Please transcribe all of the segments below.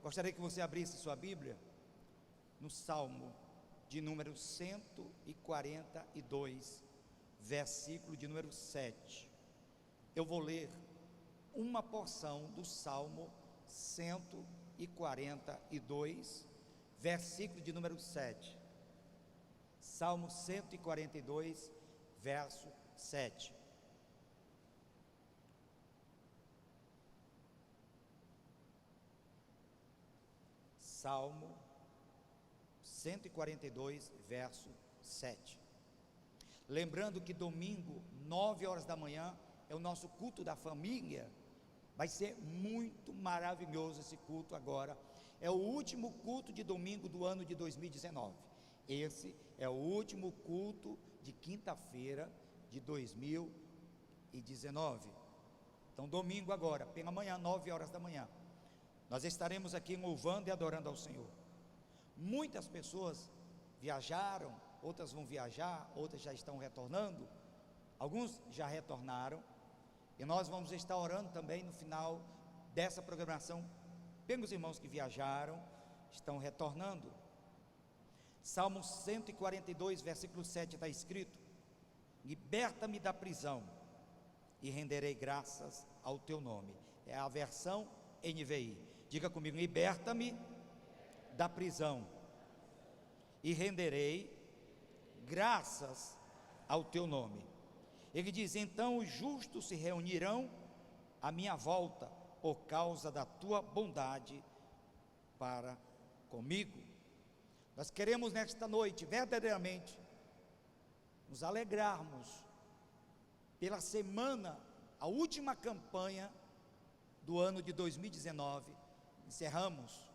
Gostaria que você abrisse sua Bíblia no Salmo de número 142, versículo de número 7. Eu vou ler uma porção do Salmo 142, versículo de número 7. Salmo 142, verso 7. Salmo 142, verso 7. Lembrando que domingo, 9 horas da manhã, é o nosso culto da família. Vai ser muito maravilhoso esse culto agora. É o último culto de domingo do ano de 2019. Esse é o último culto de quinta-feira de 2019. Então, domingo agora, pela manhã, 9 horas da manhã, nós estaremos aqui louvando e adorando ao Senhor. Muitas pessoas viajaram, outras vão viajar, outras já estão retornando, alguns já retornaram, e nós vamos estar orando também no final dessa programação pelos irmãos que viajaram, estão retornando. Salmo 142, versículo 7 está escrito: liberta-me da prisão e renderei graças ao teu nome. É a versão NVI. Diga comigo: liberta-me da prisão e renderei graças ao teu nome. Ele diz: então os justos se reunirão à minha volta por causa da tua bondade para comigo. Nós queremos nesta noite verdadeiramente nos alegrarmos pela semana, a última campanha do ano de 2019. Encerramos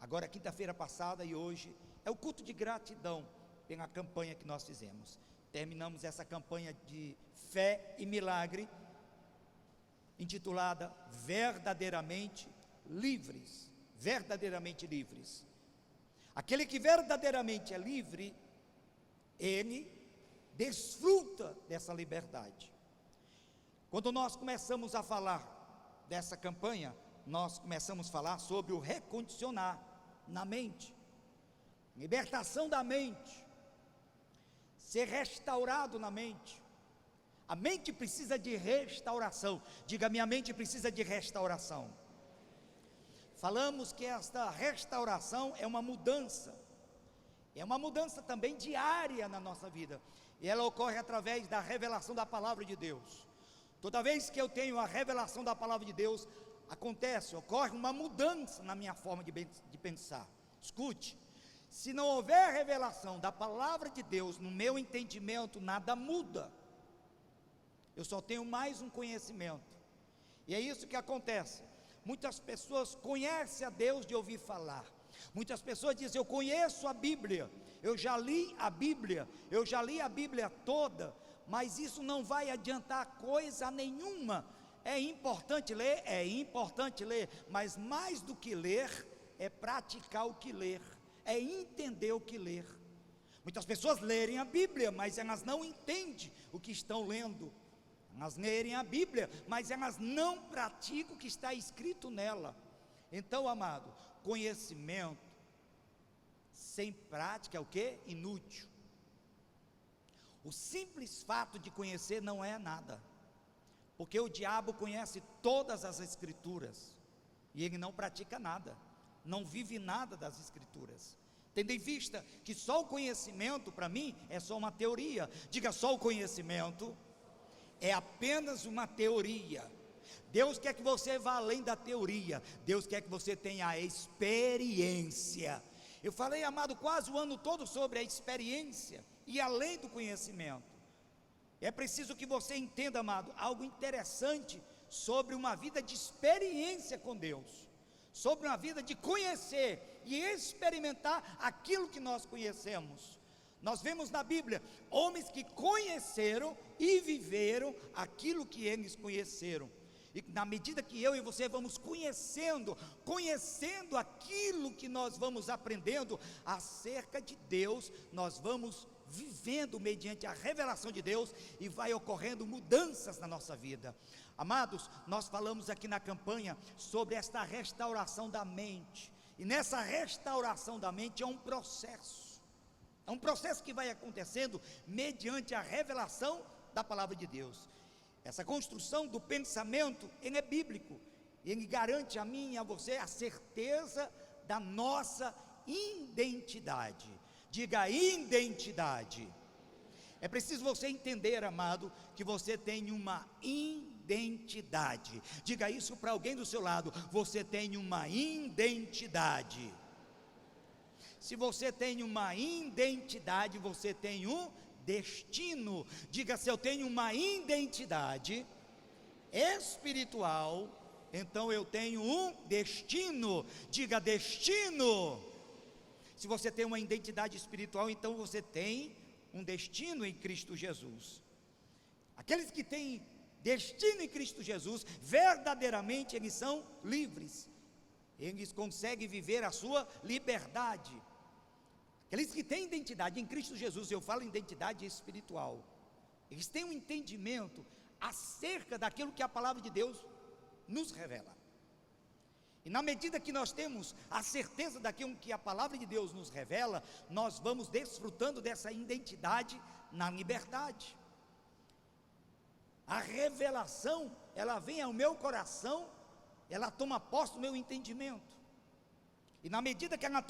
agora quinta-feira passada, e hoje é o culto de gratidão pela campanha que nós fizemos. Terminamos essa campanha de fé e milagre, intitulada Verdadeiramente Livres. Verdadeiramente livres. Aquele que verdadeiramente é livre, ele desfruta dessa liberdade. Quando nós começamos a falar dessa campanha, nós começamos a falar sobre o recondicionar na mente, libertação da mente, ser restaurado na mente. A mente precisa de restauração. Diga: minha mente precisa de restauração. Falamos que esta restauração é uma mudança também diária na nossa vida, e ela ocorre através da revelação da palavra de Deus. Toda vez que eu tenho a revelação da palavra de Deus, ocorre uma mudança na minha forma de pensar. Escute, se não houver revelação da palavra de Deus no meu entendimento, nada muda. Eu só tenho mais um conhecimento, e é isso que acontece. Muitas pessoas conhecem a Deus de ouvir falar. Muitas pessoas dizem: eu conheço a Bíblia, eu já li a Bíblia toda, mas isso não vai adiantar coisa nenhuma. É importante ler, mas mais do que ler, é praticar o que ler, é entender o que ler. Muitas pessoas lerem a Bíblia, mas elas não entendem o que estão lendo. Elas lerem a Bíblia, mas elas não praticam o que está escrito nela. Então, amado, conhecimento sem prática é o quê? Inútil. O simples fato de conhecer não é nada, porque o diabo conhece todas as escrituras, e ele não pratica nada, não vive nada das escrituras, tendo em vista que só o conhecimento para mim é só uma teoria. Diga: só o conhecimento é apenas uma teoria. Deus quer que você vá além da teoria. Deus quer que você tenha a experiência. Eu falei, amado, quase o ano todo sobre a experiência e além do conhecimento. É preciso que você entenda, amado, algo interessante sobre uma vida de experiência com Deus, sobre uma vida de conhecer e experimentar aquilo que nós conhecemos. Nós vemos na Bíblia homens que conheceram e viveram aquilo que eles conheceram. E na medida que eu e você vamos conhecendo aquilo que nós vamos aprendendo acerca de Deus, nós vamos vivendo mediante a revelação de Deus e vai ocorrendo mudanças na nossa vida. Amados, nós falamos aqui na campanha sobre esta restauração da mente, e nessa restauração da mente é um processo que vai acontecendo mediante a revelação da palavra de Deus. Essa construção do pensamento, ele é bíblico, ele garante a mim e a você a certeza da nossa identidade. Diga identidade. É preciso você entender, amado, que você tem uma identidade. Diga isso para alguém do seu lado: você tem uma identidade. Se você tem uma identidade, você tem um destino. Diga: se eu tenho uma identidade espiritual, então eu tenho um destino. Diga: destino. Se você tem uma identidade espiritual, então você tem um destino em Cristo Jesus. Aqueles que têm destino em Cristo Jesus, verdadeiramente eles são livres, eles conseguem viver a sua liberdade. Aqueles que têm identidade em Cristo Jesus, eu falo identidade espiritual, eles têm um entendimento acerca daquilo que a palavra de Deus nos revela. E na medida que nós temos a certeza daquilo que a palavra de Deus nos revela, nós vamos desfrutando dessa identidade na liberdade. A revelação, ela vem ao meu coração, ela toma posse do meu entendimento. E na medida que ela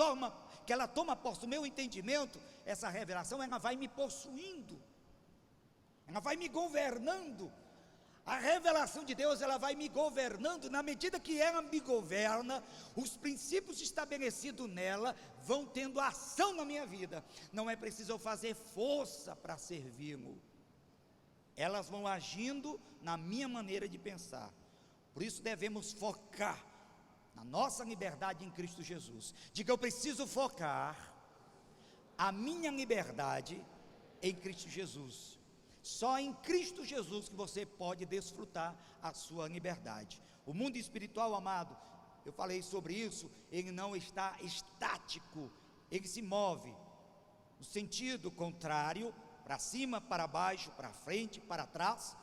toma posse do meu entendimento, essa revelação, ela vai me possuindo, ela vai me governando. A revelação de Deus, ela vai me governando. Na medida que ela me governa, os princípios estabelecidos nela vão tendo ação na minha vida. Não é preciso eu fazer força para servi-lo, elas vão agindo na minha maneira de pensar. Por isso devemos focar na nossa liberdade em Cristo Jesus. Diga: eu preciso focar a minha liberdade em Cristo Jesus. Só em Cristo Jesus que você pode desfrutar a sua liberdade. O mundo espiritual, amado, eu falei sobre isso, ele não está estático, ele se move no sentido contrário, para cima, para baixo, para frente, para trás.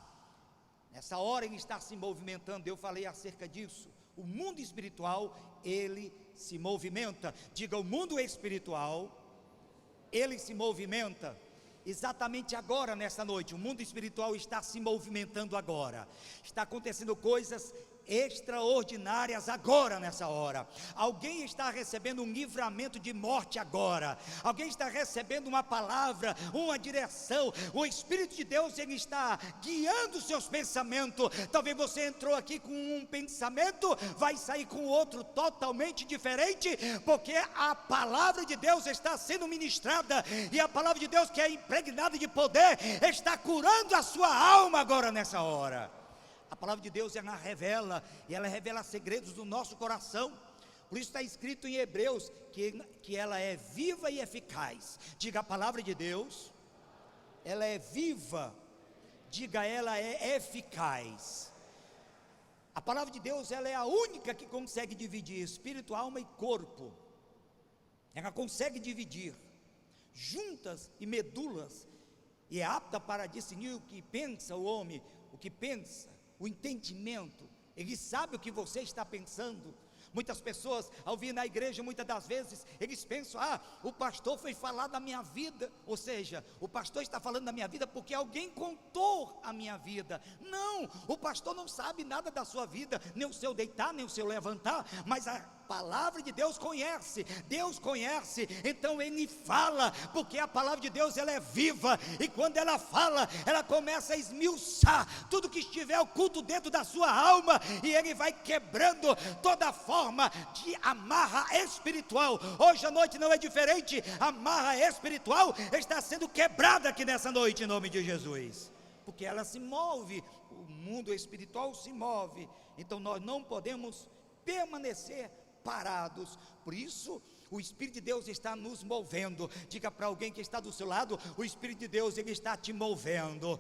Nessa hora ele está se movimentando. Eu falei acerca disso. O mundo espiritual, ele se movimenta. Diga: o mundo espiritual, ele se movimenta. Exatamente agora, nessa noite, o mundo espiritual está se movimentando agora. Está acontecendo coisas extraordinárias agora, nessa hora. Alguém está recebendo um livramento de morte agora. Alguém está recebendo uma palavra, uma direção. O Espírito de Deus, ele está guiando os seus pensamentos. Talvez você entrou aqui com um pensamento, vai sair com outro totalmente diferente, porque a palavra de Deus está sendo ministrada, e a palavra de Deus, que é impregnada de poder, está curando a sua alma agora, nessa hora. A palavra de Deus, ela revela, e ela revela segredos do nosso coração. Por isso está escrito em Hebreus, que ela é viva e eficaz. Diga: a palavra de Deus, ela é viva. Diga: ela é eficaz. A palavra de Deus, ela é a única que consegue dividir espírito, alma e corpo. Ela consegue dividir juntas e medulas, e é apta para discernir o que pensa o homem, o que pensa, o entendimento. Ele sabe o que você está pensando. Muitas pessoas, ao vir na igreja, muitas das vezes, eles pensam: o pastor foi falar da minha vida, ou seja, o pastor está falando da minha vida porque alguém contou a minha vida. Não, o pastor não sabe nada da sua vida, nem o seu deitar, nem o seu levantar, mas a palavra de Deus conhece, então ele fala, porque a palavra de Deus, ela é viva, e quando ela fala, ela começa a esmiuçar tudo que estiver oculto dentro da sua alma, e ele vai quebrando toda forma de amarra espiritual. Hoje à noite não é diferente, a amarra espiritual está sendo quebrada aqui nessa noite, em nome de Jesus, porque ela se move, o mundo espiritual se move, então nós não podemos permanecer parados. Por isso o Espírito de Deus está nos movendo. Diga para alguém que está do seu lado: o Espírito de Deus, ele está te movendo.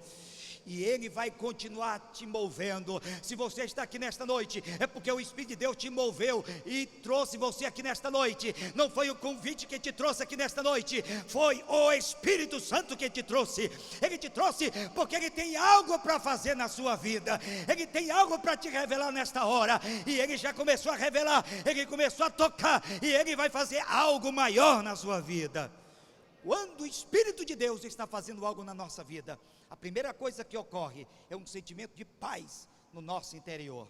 e Ele vai continuar te movendo. Se você está aqui nesta noite, é porque o Espírito de Deus te moveu e trouxe você aqui nesta noite. Não foi o convite que te trouxe aqui nesta noite, foi o Espírito Santo que te trouxe. Ele te trouxe porque Ele tem algo para fazer na sua vida, Ele tem algo para te revelar nesta hora, e Ele já começou a revelar, Ele começou a tocar, e Ele vai fazer algo maior na sua vida. Quando o Espírito de Deus está fazendo algo na nossa vida, a primeira coisa que ocorre é um sentimento de paz no nosso interior.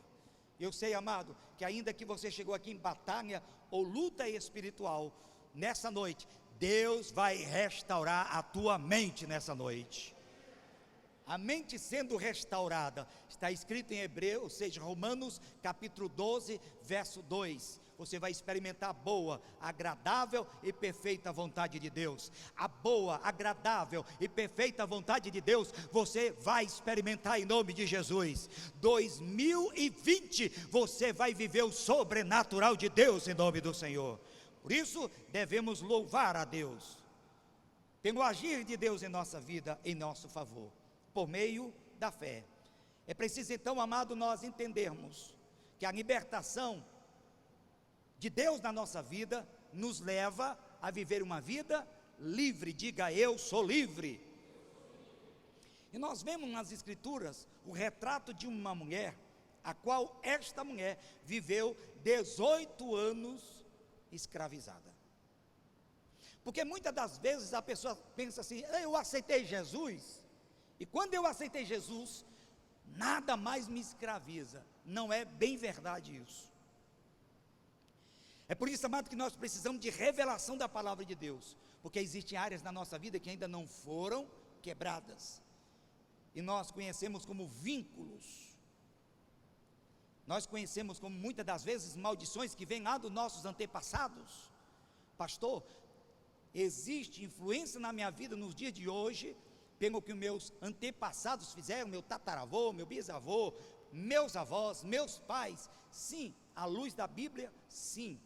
Eu sei, amado, que ainda que você chegou aqui em batalha ou luta espiritual, nessa noite, Deus vai restaurar a tua mente nessa noite. A mente sendo restaurada, está escrito em Hebreus, ou seja, Romanos capítulo 12, verso 2. Você vai experimentar a boa, agradável e perfeita vontade de Deus. A boa, agradável e perfeita vontade de Deus, você vai experimentar em nome de Jesus. 2020, você vai viver o sobrenatural de Deus em nome do Senhor. Por isso, devemos louvar a Deus pelo agir de Deus em nossa vida, em nosso favor, por meio da fé. É preciso então, amado, nós entendermos que a libertação de Deus na nossa vida nos leva a viver uma vida livre. Diga: eu sou livre. E nós vemos nas Escrituras o retrato de uma mulher, a qual esta mulher viveu 18 anos escravizada. Porque muitas das vezes a pessoa pensa assim: eu aceitei Jesus, e quando eu aceitei Jesus, nada mais me escraviza. Não é bem verdade isso. É por isso, amado, que nós precisamos de revelação da palavra de Deus, porque existem áreas na nossa vida que ainda não foram quebradas, e nós conhecemos como vínculos, nós conhecemos como muitas das vezes maldições que vêm lá dos nossos antepassados. Pastor, existe influência na minha vida nos dias de hoje, pelo que meus antepassados fizeram, meu tataravô, meu bisavô, meus avós, meus pais? Sim, à luz da Bíblia, sim.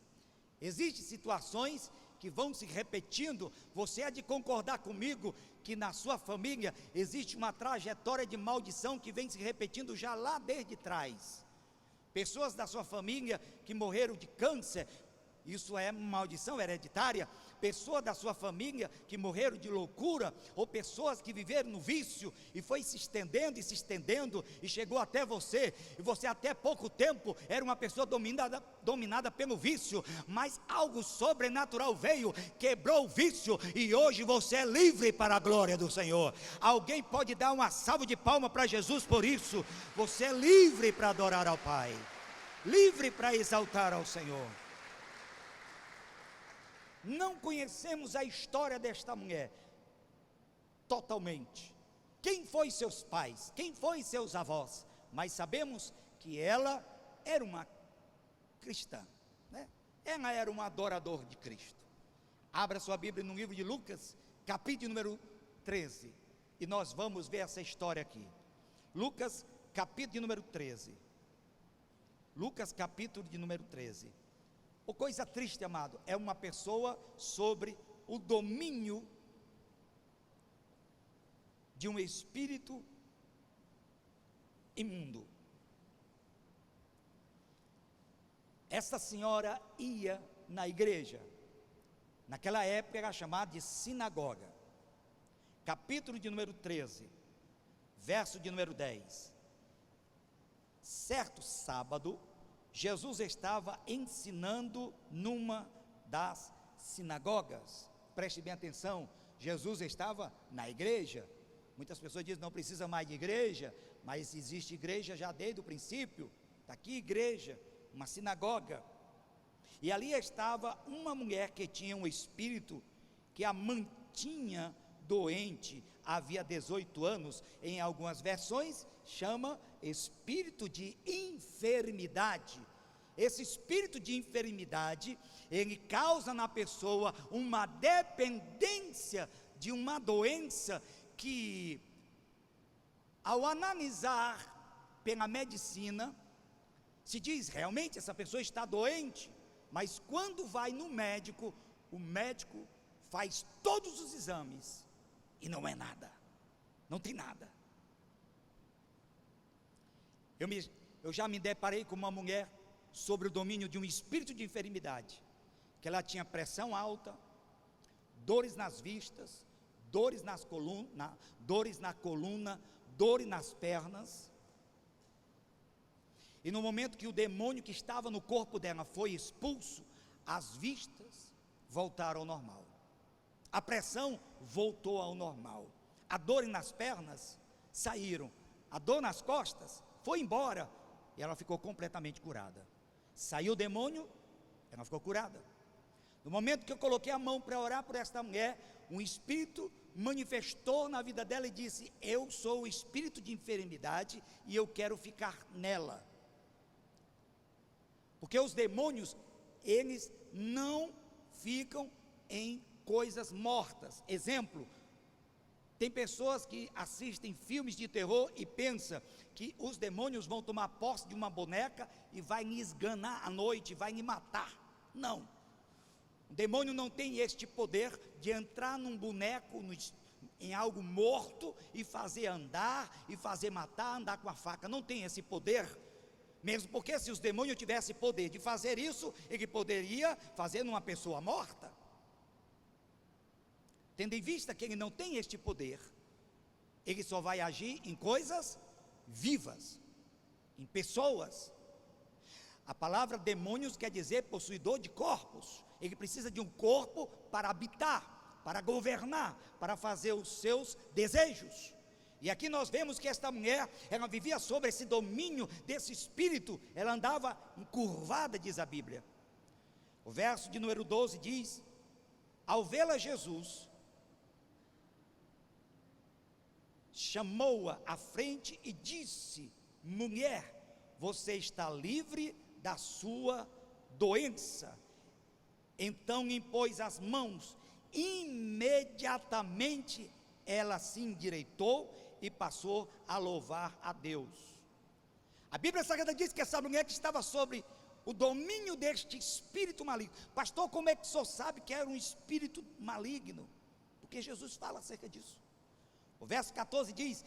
Existem situações que vão se repetindo. Você há de concordar comigo que na sua família existe uma trajetória de maldição que vem se repetindo já lá desde trás. Pessoas da sua família que morreram de câncer, isso é maldição hereditária. Pessoas da sua família que morreram de loucura, ou pessoas que viveram no vício, e foi se estendendo, e chegou até você, e você até pouco tempo era uma pessoa dominada pelo vício, mas algo sobrenatural veio, quebrou o vício, e hoje você é livre para a glória do Senhor. Alguém pode dar uma salva de palmas para Jesus por isso? Você é livre para adorar ao Pai, livre para exaltar ao Senhor. Não conhecemos a história desta mulher totalmente. Quem foi seus pais? Quem foi seus avós? Mas sabemos que ela era uma cristã, né? Ela era um adorador de Cristo. Abra sua Bíblia no livro de Lucas, capítulo número 13, e nós vamos ver essa história aqui. Lucas, capítulo número 13. Lucas, capítulo de número 13. O coisa triste, amado, é uma pessoa sobre o domínio de um espírito imundo. Essa senhora ia na igreja, naquela época era chamada de sinagoga. Capítulo de número 13, verso de número 10. Certo sábado, Jesus estava ensinando numa das sinagogas. Preste bem atenção, Jesus estava na igreja. Muitas pessoas dizem: não precisa mais de igreja, mas existe igreja já desde o princípio. Está aqui igreja, uma sinagoga. E ali estava uma mulher que tinha um espírito que a mantinha doente, havia 18 anos, em algumas versões chama espírito de enfermidade. Esse espírito de enfermidade, ele causa na pessoa uma dependência de uma doença que, ao analisar pela medicina, se diz: realmente essa pessoa está doente, mas quando vai no médico, o médico faz todos os exames, e não é nada, não tem nada. Eu já me deparei com uma mulher sobre o domínio de um espírito de enfermidade, que ela tinha pressão alta, dores nas vistas, dores na coluna, dores nas pernas. E no momento que o demônio que estava no corpo dela foi expulso, as vistas voltaram ao normal, a pressão voltou ao normal, a dor nas pernas saíram, a dor nas costas foi embora, e ela ficou completamente curada. Saiu o demônio, ela ficou curada. No momento que eu coloquei a mão para orar por esta mulher, um espírito manifestou na vida dela e disse: eu sou o espírito de enfermidade e eu quero ficar nela. Porque os demônios, eles não ficam em coisas mortas. Exemplo, tem pessoas que assistem filmes de terror e pensam que os demônios vão tomar posse de uma boneca e vai me esganar à noite, vai me matar. Não. O demônio não tem este poder de entrar num boneco, em algo morto, e fazer andar, e fazer matar, andar com a faca. Não tem esse poder. Mesmo porque se os demônios tivessem poder de fazer isso, ele poderia fazer numa pessoa morta. Tendo em vista que ele não tem este poder, ele só vai agir em coisas vivas, em pessoas. A palavra demônios quer dizer possuidor de corpos. Ele precisa de um corpo para habitar, para governar, para fazer os seus desejos. E aqui nós vemos que esta mulher, ela vivia sobre esse domínio desse espírito, ela andava encurvada, diz a Bíblia. O verso de número 12 diz: ao vê-la Jesus, chamou-a à frente e disse: mulher, você está livre da sua doença. Então impôs as mãos, imediatamente ela se endireitou e passou a louvar a Deus. A Bíblia Sagrada diz que essa mulher que estava sobre o domínio deste espírito maligno. Pastor, como é que o senhor sabe que era um espírito maligno? Porque Jesus fala acerca disso. O verso 14 diz,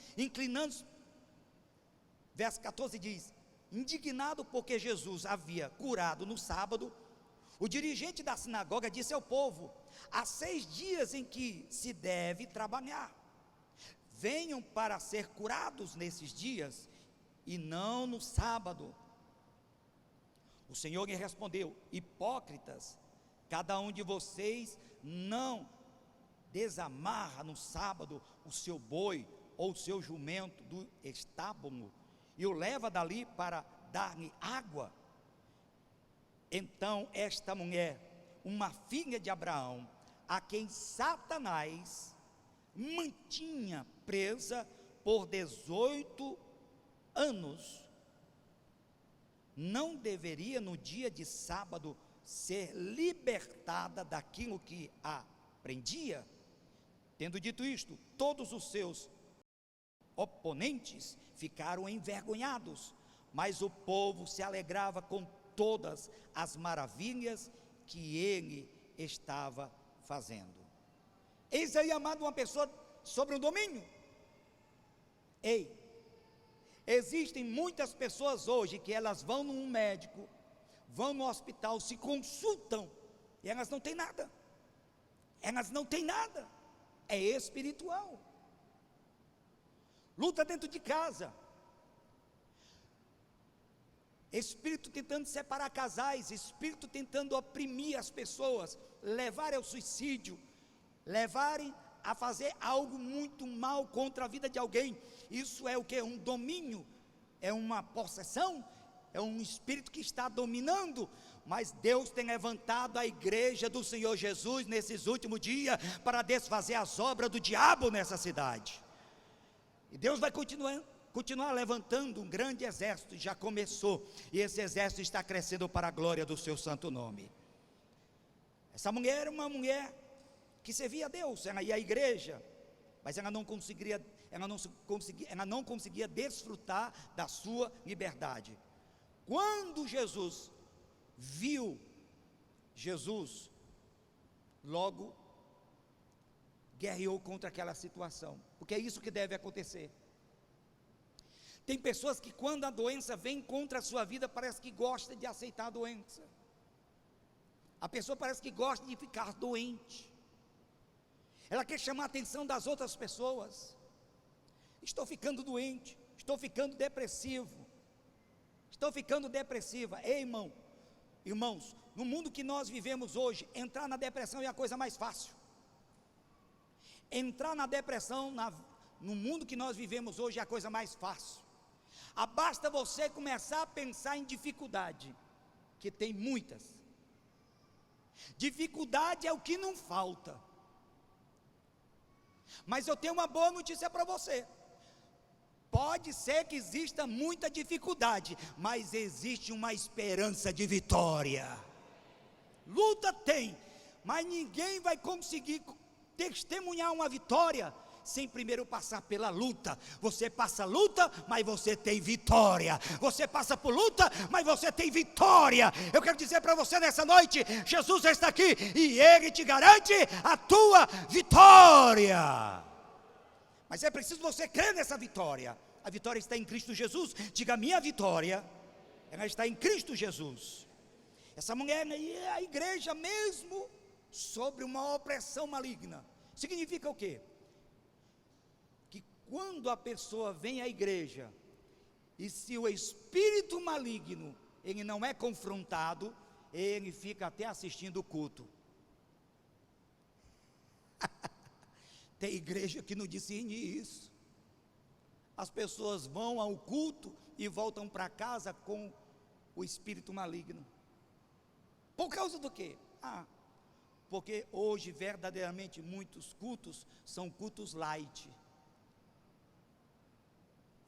verso 14 diz, indignado porque Jesus havia curado no sábado, o dirigente da sinagoga disse ao povo: há 6 dias em que se deve trabalhar, venham para ser curados nesses dias, e não no sábado. O Senhor lhe respondeu: hipócritas, cada um de vocês não desamarra no sábado o seu boi ou o seu jumento do estábulo e o leva dali para dar-lhe água. Então esta mulher, uma filha de Abraão, a quem Satanás mantinha presa por 18 anos, não deveria no dia de sábado ser libertada daquilo que a prendia? Tendo dito isto, todos os seus oponentes ficaram envergonhados, mas o povo se alegrava com todas as maravilhas que ele estava fazendo. Eis aí, amado, uma pessoa sobre um domínio. Ei, existem muitas pessoas hoje que elas vão num médico, vão no hospital, se consultam, e elas não têm nada. Elas não têm nada. É espiritual. Luta dentro de casa. Espírito tentando separar casais, espírito tentando oprimir as pessoas, levarem ao suicídio, levarem a fazer algo muito mal contra a vida de alguém. Isso é o que? Um domínio, é uma possessão, é um espírito que está dominando. Mas Deus tem levantado a igreja do Senhor Jesus nesses últimos dias para desfazer as obras do diabo nessa cidade. E Deus vai continuar levantando um grande exército, já começou, e esse exército está crescendo para a glória do seu santo nome. Essa mulher era uma mulher que servia a Deus, ela ia à igreja, mas ela não conseguia desfrutar da sua liberdade. Quando Jesus viu, Jesus logo guerreou contra aquela situação, porque é isso que deve acontecer. Tem pessoas que quando a doença vem contra a sua vida, parece que gosta de aceitar a doença. A pessoa parece que gosta de ficar doente. Ela quer chamar a atenção das outras pessoas. Estou ficando doente, estou ficando depressivo, estou ficando depressiva. Ei, irmãos, no mundo que nós vivemos hoje, entrar na depressão é a coisa mais fácil. Entrar na depressão, no mundo que nós vivemos hoje, é a coisa mais fácil. Basta você começar a pensar em dificuldade, que tem muitas. Dificuldade é o que não falta. Mas eu tenho uma boa notícia para você. Pode ser que exista muita dificuldade, mas existe uma esperança de vitória. Luta tem, mas ninguém vai conseguir testemunhar uma vitória sem primeiro passar pela luta. Você passa luta, mas você tem vitória. Você passa por luta, mas você tem vitória. Eu quero dizer para você nessa noite, Jesus está aqui e Ele te garante a tua vitória. Mas é preciso você crer nessa vitória. A vitória está em Cristo Jesus. Diga, minha vitória, ela está em Cristo Jesus. Essa mulher é a igreja mesmo sobre uma opressão maligna. Significa o quê? Que quando a pessoa vem à igreja, e se o espírito maligno, ele não é confrontado, ele fica até assistindo o culto. Tem igreja que não discerne isso. As pessoas vão ao culto e voltam para casa com o espírito maligno. Por causa do quê? Porque hoje verdadeiramente muitos cultos são cultos light.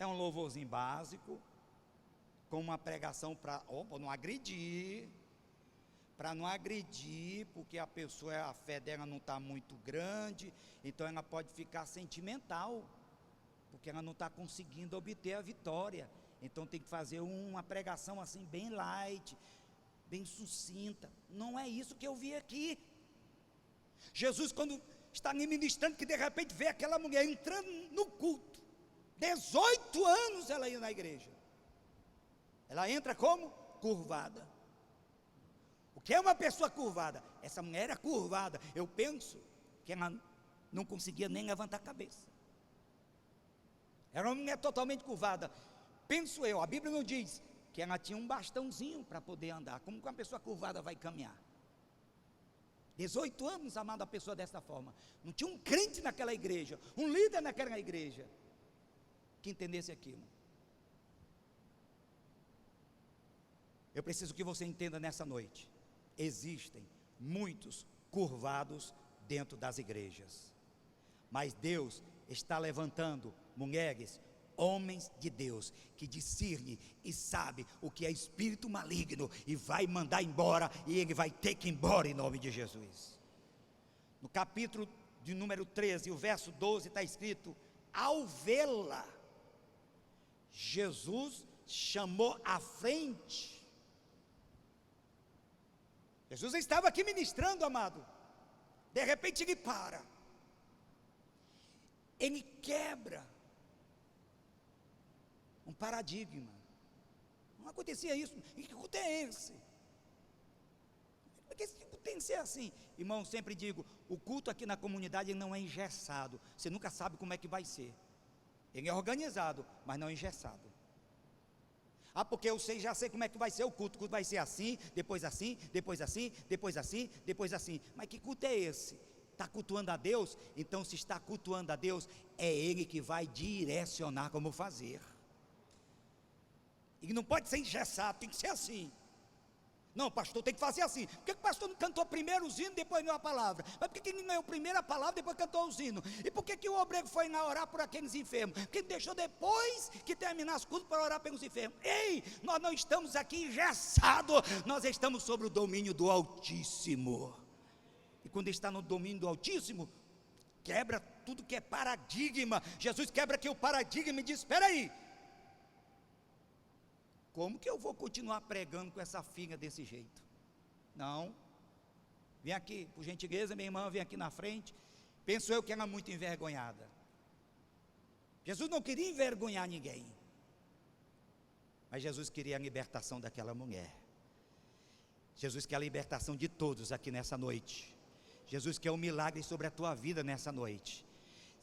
É um louvorzinho básico, com uma pregação para não agredir. Para não agredir, porque a pessoa, a fé dela não está muito grande, então ela pode ficar sentimental, porque ela não está conseguindo obter a vitória. Então tem que fazer uma pregação assim bem light, bem sucinta. Não é isso que eu vi aqui. Jesus, quando está me ministrando, que de repente vê aquela mulher entrando no culto, 18 anos ela ia na igreja, ela entra como? Curvada. O que é uma pessoa curvada? Essa mulher era curvada. Eu penso que ela não conseguia nem levantar a cabeça. Era uma mulher totalmente curvada. Penso eu, a Bíblia não diz que ela tinha um bastãozinho para poder andar. Como que uma pessoa curvada vai caminhar? 18 anos amando a pessoa dessa forma. Não tinha um crente naquela igreja, um líder naquela igreja, que entendesse aquilo. Eu preciso que você entenda nessa noite. Existem muitos curvados dentro das igrejas, mas Deus está levantando mulheres, homens de Deus, que discerne e sabe o que é espírito maligno, e vai mandar embora, e ele vai ter que ir embora em nome de Jesus. No capítulo de número 13, o verso 12 está escrito: ao vê-la, Jesus chamou à frente. Jesus estava aqui ministrando, amado. De repente ele para. Ele quebra um paradigma. Não acontecia isso. E que culto é esse? Porque esse culto tem que ser assim. Irmão, sempre digo, o culto aqui na comunidade não é engessado. Você nunca sabe como é que vai ser. Ele é organizado, mas não engessado. Porque eu já sei como é que vai ser o culto. O culto vai ser assim, depois assim, depois assim, depois assim, depois assim. Mas que culto é esse? Está cultuando a Deus? Então, se está cultuando a Deus, é Ele que vai direcionar como fazer. E não pode ser engessado, tem que ser assim. Não, pastor, tem que fazer assim. Por que o pastor não cantou primeiro os hinos, depois leu a palavra? Mas por que ele não leu primeiro a palavra, depois cantou os hinos? E por que o obreiro foi lá orar por aqueles enfermos? Porque ele deixou depois que terminasse o culto para orar pelos enfermos. Ei, nós não estamos aqui engessados, nós estamos sobre o domínio do Altíssimo. E quando está no domínio do Altíssimo, quebra tudo que é paradigma. Jesus quebra aqui o paradigma e diz: espera aí, como que eu vou continuar pregando com essa filha desse jeito? Não. Vem aqui, por gentileza, minha irmã, vem aqui na frente. Penso eu que ela é muito envergonhada. Jesus não queria envergonhar ninguém. Mas Jesus queria a libertação daquela mulher. Jesus quer a libertação de todos aqui nessa noite. Jesus quer um milagre sobre a tua vida nessa noite.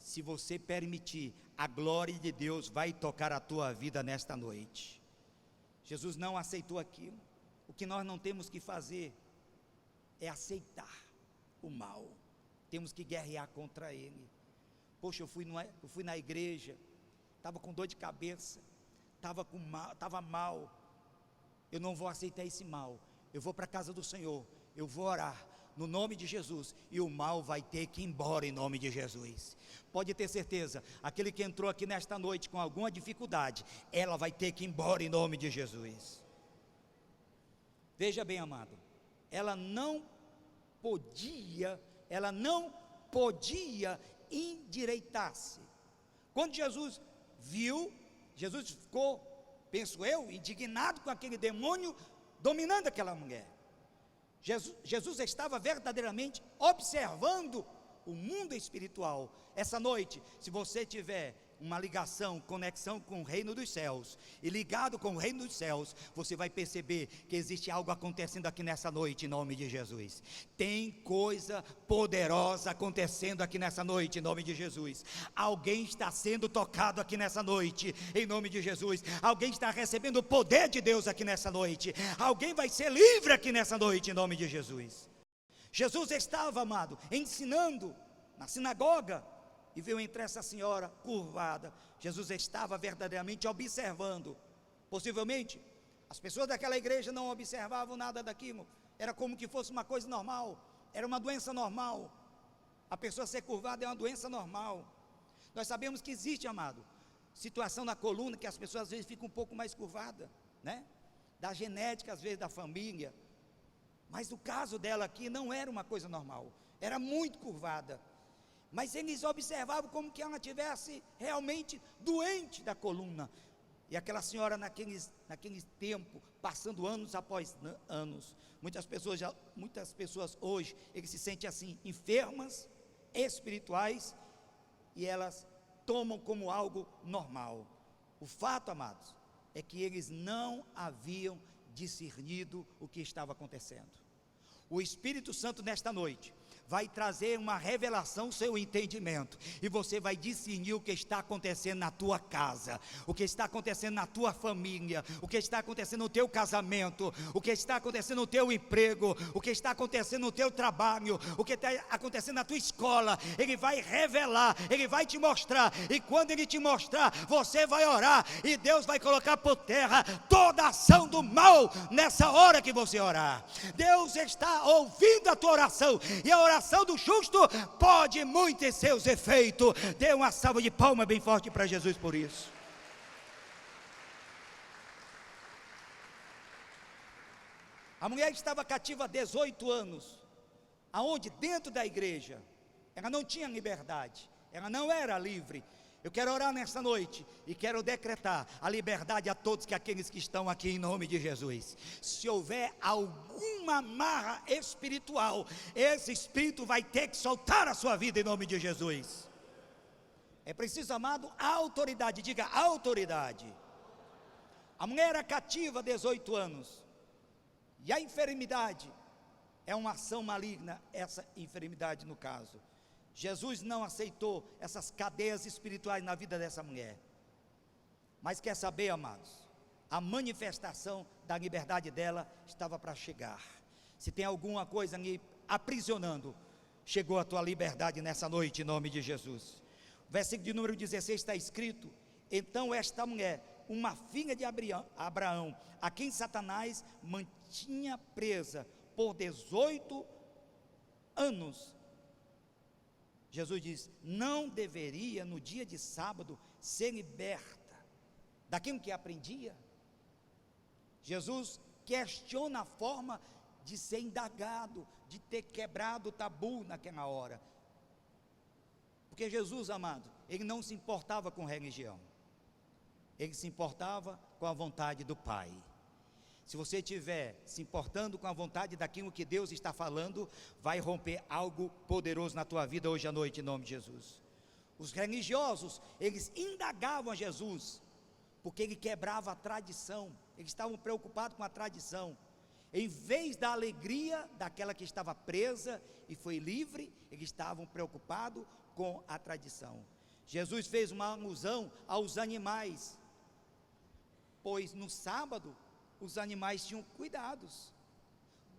Se você permitir, a glória de Deus vai tocar a tua vida nesta noite. Jesus não aceitou aquilo. O que nós não temos que fazer é aceitar o mal. Temos que guerrear contra ele. Poxa, eu fui na igreja, estava com dor de cabeça, estava mal. Eu não vou aceitar esse mal. Eu vou para a casa do Senhor, eu vou orar no nome de Jesus, e o mal vai ter que ir embora em nome de Jesus. Pode ter certeza, aquele que entrou aqui nesta noite com alguma dificuldade, ela vai ter que ir embora em nome de Jesus. Veja bem, amado, ela não podia endireitar-se. Quando Jesus viu, Jesus ficou, penso eu, indignado com aquele demônio dominando aquela mulher. Jesus estava verdadeiramente observando o mundo espiritual. Essa noite, se você tiver uma ligação, conexão com o reino dos céus, e ligado com o reino dos céus, você vai perceber que existe algo acontecendo aqui nessa noite, em nome de Jesus. Tem coisa poderosa acontecendo aqui nessa noite, em nome de Jesus. Alguém está sendo tocado aqui nessa noite, em nome de Jesus. Alguém está recebendo o poder de Deus aqui nessa noite. Alguém vai ser livre aqui nessa noite, em nome de Jesus. Jesus estava, amado, ensinando na sinagoga, e viu entre essa senhora curvada. Jesus estava verdadeiramente observando. Possivelmente, as pessoas daquela igreja não observavam nada daquilo. Era como que fosse uma coisa normal. Era uma doença normal. A pessoa ser curvada é uma doença normal. Nós sabemos que existe, amado, situação na coluna que as pessoas às vezes ficam um pouco mais curvadas, né? Da genética, às vezes da família. Mas o caso dela aqui não era uma coisa normal. Era muito curvada. Mas eles observavam como que ela estivesse realmente doente da coluna. E aquela senhora naquele tempo, passando anos após anos, muitas pessoas hoje, eles se sentem assim, enfermas, espirituais, e elas tomam como algo normal. O fato, amados, é que eles não haviam discernido o que estava acontecendo. O Espírito Santo nesta noite vai trazer uma revelação ao seu entendimento, e você vai discernir o que está acontecendo na tua casa, o que está acontecendo na tua família, o que está acontecendo no teu casamento, o que está acontecendo no teu emprego, o que está acontecendo no teu trabalho, o que está acontecendo na tua escola. Ele vai revelar, ele vai te mostrar, e quando ele te mostrar, você vai orar, e Deus vai colocar por terra toda a ação do mal, nessa hora que você orar. Deus está ouvindo a tua oração, e a oração do justo pode muito em seus efeitos. Dê uma salva de palmas bem forte para Jesus por isso. A mulher estava cativa há 18 anos, aonde? Dentro da igreja. Ela não tinha liberdade, ela não era livre. Eu quero orar nessa noite e quero decretar a liberdade a todos aqueles que estão aqui em nome de Jesus. Se houver alguma amarra espiritual, esse espírito vai ter que soltar a sua vida em nome de Jesus. É preciso, amado, a autoridade. Diga autoridade. A mulher era cativa há 18 anos, e a enfermidade é uma ação maligna, essa enfermidade no caso. Jesus não aceitou essas cadeias espirituais na vida dessa mulher. Mas quer saber, amados? A manifestação da liberdade dela estava para chegar. Se tem alguma coisa ali aprisionando, chegou a tua liberdade nessa noite, em nome de Jesus. O versículo de número 16 está escrito: então esta mulher, uma filha de Abraão, a quem Satanás mantinha presa por 18 anos, Jesus diz, não deveria no dia de sábado ser liberta daquilo que aprendia. Jesus questiona a forma de ser indagado, de ter quebrado o tabu naquela hora. Porque Jesus, amado, ele não se importava com religião, ele se importava com a vontade do Pai. Se você estiver se importando com a vontade daquilo que Deus está falando, vai romper algo poderoso na tua vida hoje à noite, em nome de Jesus. Os religiosos, eles indagavam a Jesus porque ele quebrava a tradição. Eles estavam preocupados com a tradição. Em vez da alegria daquela que estava presa e foi livre, eles estavam preocupados com a tradição. Jesus fez uma alusão aos animais, pois no sábado os animais tinham cuidados.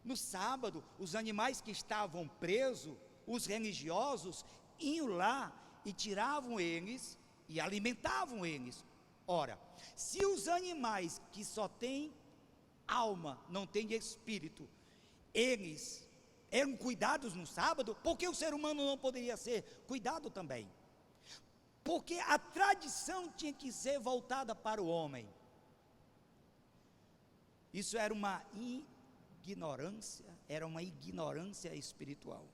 No sábado, os animais que estavam presos, os religiosos, iam lá e tiravam eles e alimentavam eles. Ora, se os animais que só têm alma, não têm espírito, eles eram cuidados no sábado, por que o ser humano não poderia ser cuidado também? Porque a tradição tinha que ser voltada para o homem. Isso era uma ignorância espiritual.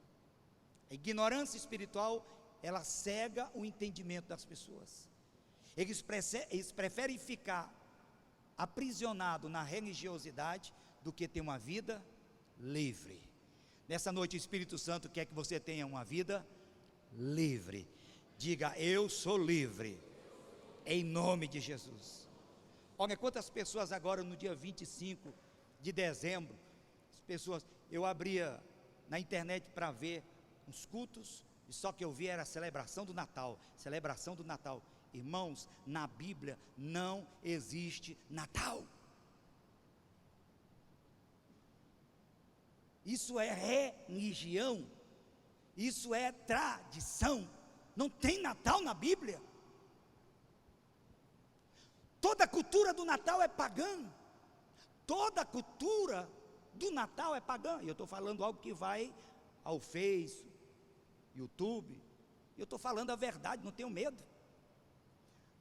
A ignorância espiritual, ela cega o entendimento das pessoas. Eles preferem ficar aprisionado na religiosidade do que ter uma vida livre. Nessa noite o Espírito Santo quer que você tenha uma vida livre. Diga: eu sou livre, em nome de Jesus. Olha quantas pessoas agora no dia 25 de dezembro, as pessoas, eu abria na internet para ver uns cultos, e só que eu vi era a celebração do Natal. Irmãos, na Bíblia não existe Natal. Isso é religião, isso é tradição. Não tem Natal na Bíblia. Toda a cultura do Natal é pagã. Toda a cultura do Natal é pagã. E eu estou falando algo que vai ao Face, YouTube. Eu estou falando a verdade, não tenho medo.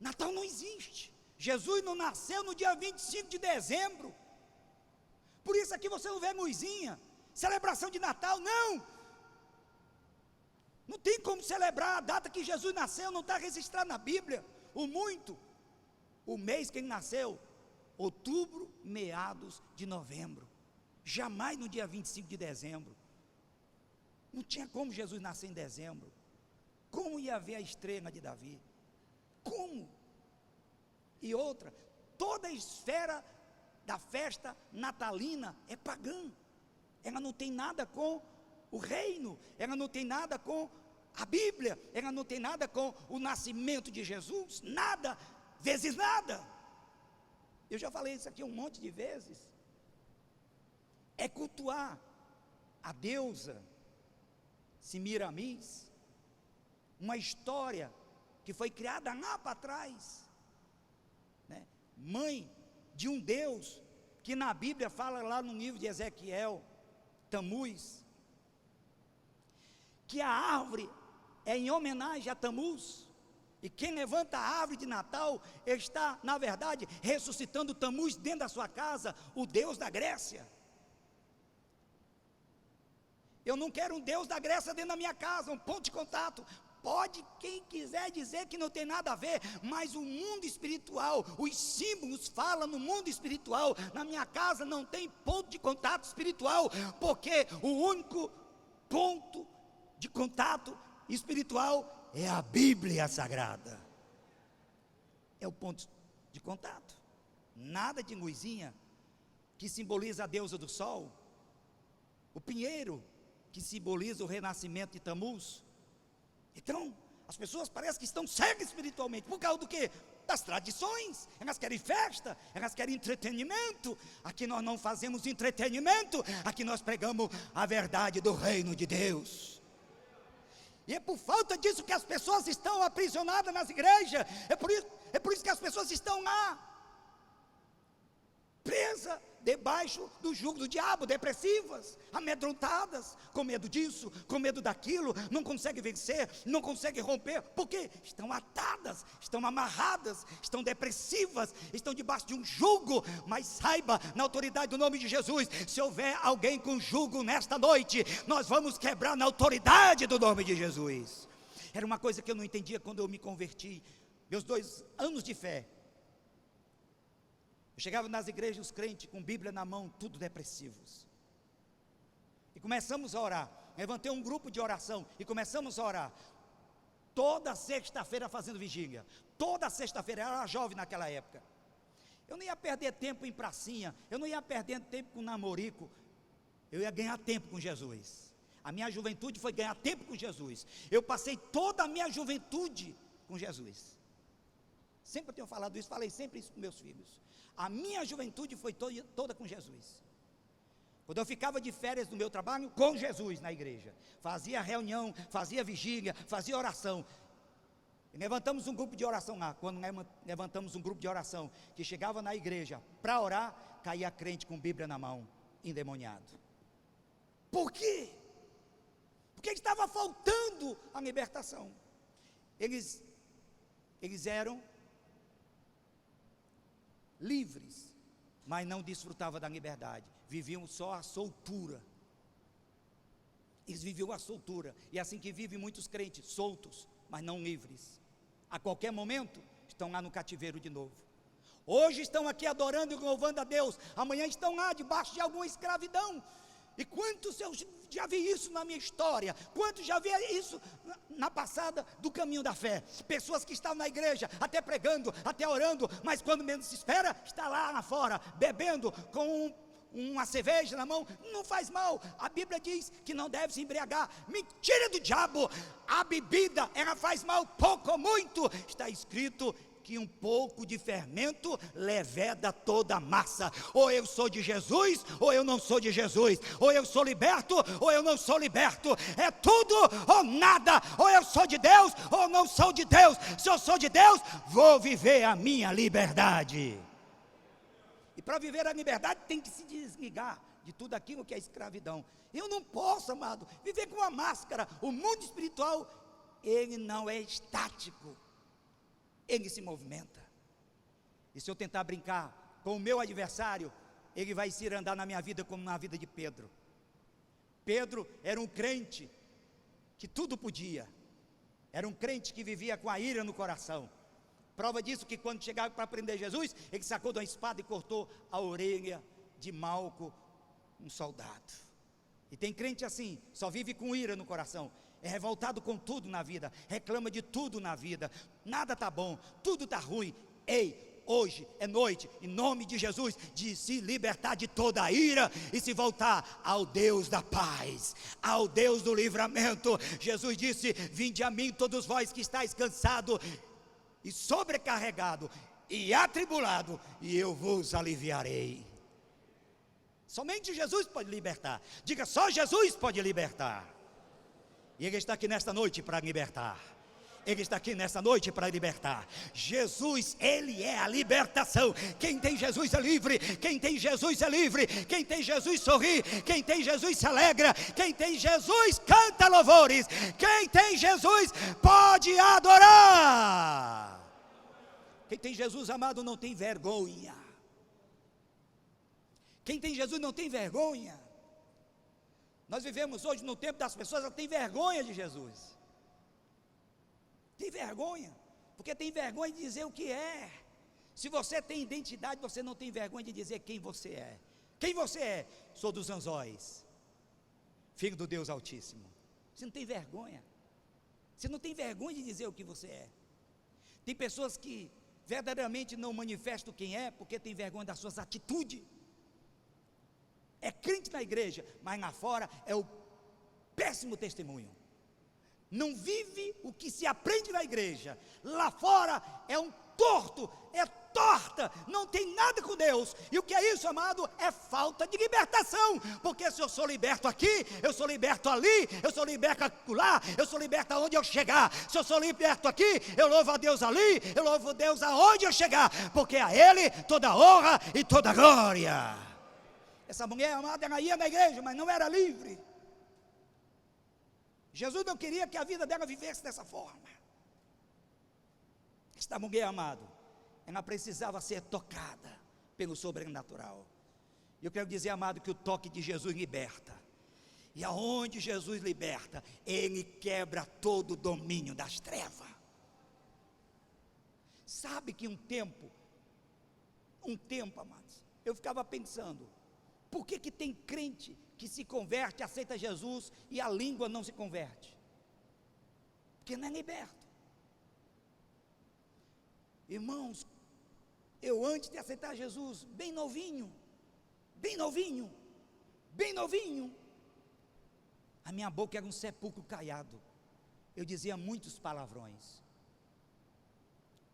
Natal não existe. Jesus não nasceu no dia 25 de dezembro. Por isso aqui você não vê luzinha, celebração de Natal, não. Não tem como celebrar a data que Jesus nasceu, não está registrado na Bíblia. O mês que ele nasceu, outubro, meados de novembro. Jamais no dia 25 de dezembro. Não tinha como Jesus nascer em dezembro. Como ia haver a estrela de Davi? Como? E outra, toda a esfera da festa natalina é pagã. Ela não tem nada com o reino, ela não tem nada com a Bíblia, ela não tem nada com o nascimento de Jesus, nada, vezes nada. Eu já falei isso aqui um monte de vezes. É cultuar a deusa Semiramis, uma história que foi criada lá para trás, né? Mãe de um Deus que na Bíblia fala lá no livro de Ezequiel, Tamuz, que a árvore é em homenagem a Tamuz, e quem levanta a árvore de Natal está, na verdade, ressuscitando Tamuz dentro da sua casa, o Deus da Grécia. Eu não quero um Deus da Grécia dentro da minha casa, um ponto de contato. Pode quem quiser dizer que não tem nada a ver, mas o mundo espiritual, os símbolos falam no mundo espiritual. Na minha casa não tem ponto de contato espiritual, porque o único ponto de contato espiritual é a Bíblia Sagrada. É o ponto de contato. Nada de luzinha, que simboliza a deusa do sol, o pinheiro, que simboliza o renascimento de Tamuz. Então, as pessoas parecem que estão cegas espiritualmente, por causa do quê? Das tradições. Elas querem festa, elas querem entretenimento. Aqui nós não fazemos entretenimento, aqui nós pregamos a verdade do reino de Deus. E é por falta disso que as pessoas estão aprisionadas nas igrejas. É por isso que as pessoas estão lá, presas debaixo do jugo do diabo, depressivas, amedrontadas, com medo disso, com medo daquilo, não conseguem vencer, não conseguem romper, porque estão atadas, estão amarradas, estão depressivas, estão debaixo de um jugo. Mas saiba, na autoridade do nome de Jesus, se houver alguém com jugo nesta noite, nós vamos quebrar na autoridade do nome de Jesus. Era uma coisa que eu não entendia quando eu me converti, meus 2 anos de fé. Eu chegava nas igrejas, os crentes com Bíblia na mão, tudo depressivos. E começamos a orar. Levantei um grupo de oração e começamos a orar. Toda sexta-feira fazendo vigília. Toda sexta-feira, eu era jovem naquela época. Eu não ia perder tempo em pracinha, eu não ia perder tempo com namorico, eu ia ganhar tempo com Jesus. A minha juventude foi ganhar tempo com Jesus. Eu passei toda a minha juventude com Jesus. Sempre eu tenho falado isso, falei sempre isso com meus filhos. A minha juventude foi toda com Jesus. Quando eu ficava de férias no meu trabalho, com Jesus na igreja. Fazia reunião, fazia vigília, fazia oração. E levantamos um grupo de oração lá. Quando levantamos um grupo de oração, que chegava na igreja para orar, caía crente com Bíblia na mão, endemoniado. Por quê? Porque estava faltando a libertação. Eles eram livres, mas não desfrutavam da liberdade, viviam só a soltura. Eles viviam a soltura, e é assim que vivem muitos crentes, soltos, mas não livres. A qualquer momento estão lá no cativeiro de novo. Hoje estão aqui adorando e louvando a Deus, amanhã estão lá debaixo de alguma escravidão. E quantos eu já vi isso na minha história, quantos já vi isso na passada do caminho da fé, pessoas que estavam na igreja, até pregando, até orando, mas quando menos se espera, está lá fora, bebendo com uma cerveja na mão. Não faz mal, a Bíblia diz que não deve se embriagar, mentira do diabo. A bebida, ela faz mal pouco ou muito, está escrito que um pouco de fermento leveda toda a massa. Ou eu sou de Jesus, ou eu não sou de Jesus. Ou eu sou liberto, ou eu não sou liberto. É tudo ou nada. Ou eu sou de Deus, ou não sou de Deus. Se eu sou de Deus, vou viver a minha liberdade. E para viver a liberdade tem que se desligar de tudo aquilo que é escravidão. Eu não posso, amado, viver com uma máscara. O mundo espiritual, ele não é estático, ele se movimenta. E se eu tentar brincar com o meu adversário, ele vai se andar na minha vida como na vida de Pedro. Pedro era um crente que tudo podia, era um crente que vivia com a ira no coração. Prova disso que quando chegava para prender Jesus, ele sacou de uma espada e cortou a orelha de Malco, um soldado. E tem crente assim, só vive com ira no coração, é revoltado com tudo na vida, reclama de tudo na vida, nada está bom, tudo está ruim. Ei, hoje é noite, em nome de Jesus, de se libertar de toda a ira e se voltar ao Deus da paz, ao Deus do livramento. Jesus disse: vinde a mim todos vós que estáis cansados e sobrecarregado e atribulado, e eu vos aliviarei. Somente Jesus pode libertar. Diga, só Jesus pode libertar. E Ele está aqui nesta noite para libertar. Ele está aqui nesta noite para libertar. Jesus, Ele é a libertação. Quem tem Jesus é livre. Quem tem Jesus é livre. Quem tem Jesus sorri. Quem tem Jesus se alegra. Quem tem Jesus canta louvores. Quem tem Jesus pode adorar. Quem tem Jesus, amado, não tem vergonha. Quem tem Jesus não tem vergonha. Nós vivemos hoje no tempo das pessoas que têm vergonha de Jesus. Tem vergonha, porque tem vergonha de dizer o que é. Se você tem identidade, você não tem vergonha de dizer quem você é. Quem você é? Sou dos anzóis, filho do Deus Altíssimo. Você não tem vergonha. Você não tem vergonha de dizer o que você é. Tem pessoas que verdadeiramente não manifestam quem é, porque tem vergonha das suas atitudes. É crente na igreja, mas lá fora é o péssimo testemunho. Não vive o que se aprende na igreja. Lá fora é um torto, é torta, não tem nada com Deus. E o que é isso, amado? É falta de libertação. Porque se eu sou liberto aqui, eu sou liberto ali, eu sou liberto lá, eu sou liberto aonde eu chegar. Se eu sou liberto aqui, eu louvo a Deus ali, eu louvo a Deus aonde eu chegar, porque a Ele toda honra e toda glória. Essa mulher, amada, ela ia na igreja, mas não era livre. Jesus não queria que a vida dela vivesse dessa forma. Esta mulher, amado, ela precisava ser tocada pelo sobrenatural. Eu quero dizer, amado, que o toque de Jesus liberta. E aonde Jesus liberta, Ele quebra todo o domínio das trevas. Sabe que um tempo, amados, eu ficava pensando, por que tem crente que se converte, aceita Jesus e a língua não se converte? Porque não é liberto. Irmãos, eu antes de aceitar Jesus, bem novinho, bem novinho, bem novinho, a minha boca era um sepulcro caiado, eu dizia muitos palavrões.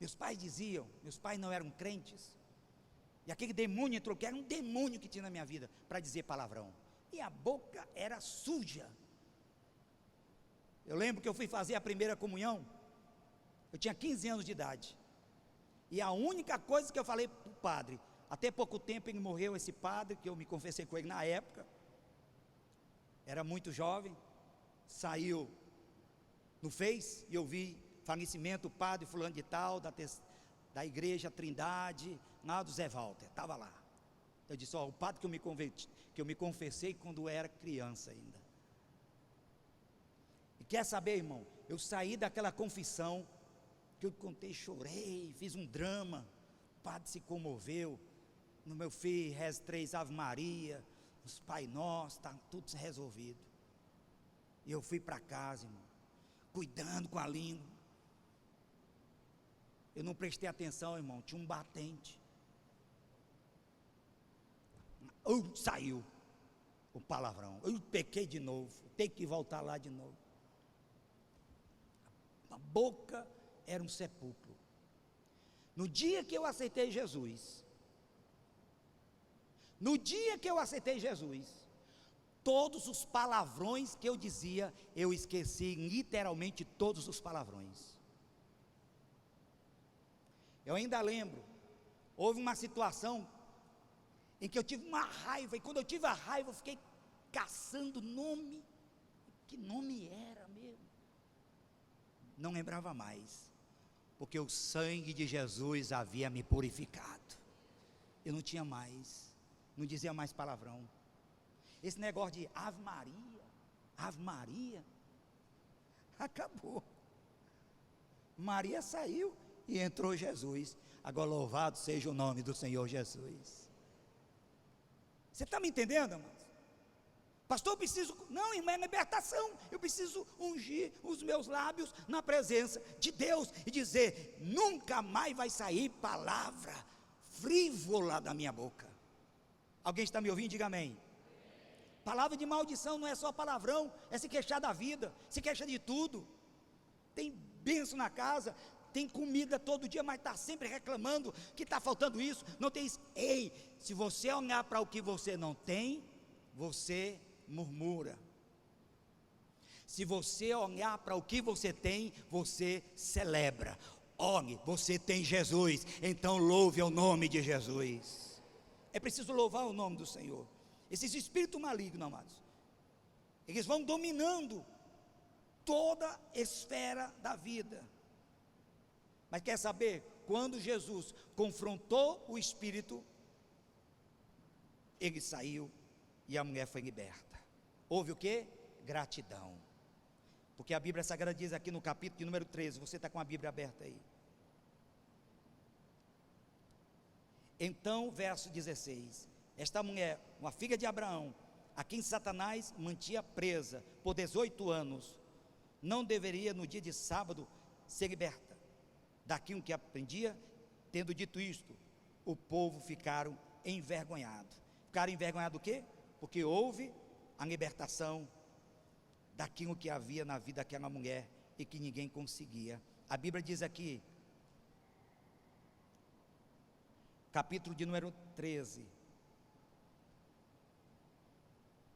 Meus pais não eram crentes, e aquele demônio entrou, que era um demônio que tinha na minha vida, para dizer palavrão, e a boca era suja. Eu lembro que eu fui fazer a primeira comunhão, eu tinha 15 anos de idade, e a única coisa que eu falei para o padre, até pouco tempo ele morreu, esse padre, que eu me confessei com ele na época, era muito jovem, saiu no Face, e eu vi falecimento, o padre fulano de tal, da igreja Trindade, lá do Zé Walter, estava lá. Eu disse, o padre que eu me confessei quando eu era criança ainda. E quer saber, irmão, eu saí daquela confissão, que eu contei, chorei, fiz um drama, o padre se comoveu, no meu filho, reze 3 Ave Maria, os Pai Nosso, está tudo resolvido. E eu fui para casa, irmão, cuidando com a língua. Eu não prestei atenção, irmão, tinha um batente. Saiu o palavrão, eu pequei de novo, tenho que voltar lá de novo. A boca era um sepulcro. No dia que eu aceitei Jesus, todos os palavrões que eu dizia, eu esqueci literalmente todos os palavrões. Eu ainda lembro, houve uma situação em que eu tive uma raiva, e quando eu tive a raiva, eu fiquei caçando nome, que nome era mesmo? Não lembrava mais, porque o sangue de Jesus havia me purificado, eu não tinha mais, não dizia mais palavrão. Esse negócio de Ave Maria, acabou. Maria saiu e entrou Jesus. Agora louvado seja o nome do Senhor Jesus. Você está me entendendo, amados? Pastor, eu preciso, não, irmã, é libertação, eu preciso ungir os meus lábios na presença de Deus, e dizer, nunca mais vai sair palavra frívola da minha boca. Alguém está me ouvindo? Diga amém. Palavra de maldição não é só palavrão, é se queixar da vida, se queixa de tudo. Tem bênção na casa, tem comida todo dia, mas está sempre reclamando que está faltando isso, não tem isso. Ei, se você olhar para o que você não tem, você murmura. Se você olhar para o que você tem, você celebra. Olhe, você tem Jesus, então louve ao nome de Jesus. É preciso louvar o nome do Senhor. Esses espíritos malignos, amados, eles vão dominando toda a esfera da vida. Mas quer saber? Quando Jesus confrontou o espírito, ele saiu e a mulher foi liberta. Houve o quê? Gratidão. Porque a Bíblia Sagrada diz aqui no capítulo de número 13, você está com a Bíblia aberta aí. Então, verso 16, esta mulher, uma filha de Abraão, a quem Satanás mantinha presa por 18 anos, não deveria no dia de sábado ser liberta daquilo que aprendia? Tendo dito isto, o povo ficaram envergonhados. Ficaram envergonhados do quê? Porque houve a libertação daquilo que havia na vida daquela mulher e que ninguém conseguia. A Bíblia diz aqui, capítulo de número 13,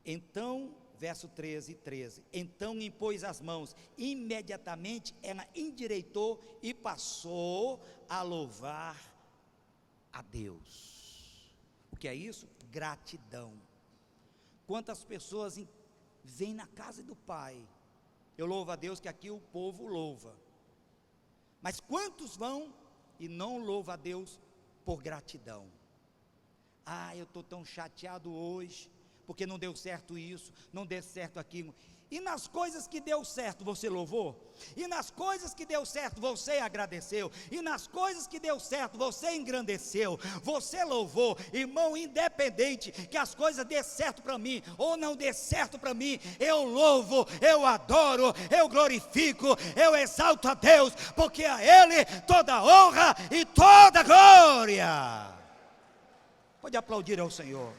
então, verso 13, então impôs as mãos, imediatamente ela endireitou e passou a louvar a Deus. O que é isso? Gratidão. Quantas pessoas vêm na casa do Pai? Eu louvo a Deus que aqui o povo louva, mas quantos vão e não louvam a Deus por gratidão? Eu estou tão chateado hoje, porque não deu certo isso, não deu certo aquilo. E nas coisas que deu certo, você louvou? E nas coisas que deu certo, você agradeceu? E nas coisas que deu certo, você engrandeceu? Você louvou? Irmão, independente que as coisas dê certo para mim ou não dê certo para mim, eu louvo, eu adoro, eu glorifico, eu exalto a Deus, porque a Ele toda honra e toda glória. Pode aplaudir ao Senhor.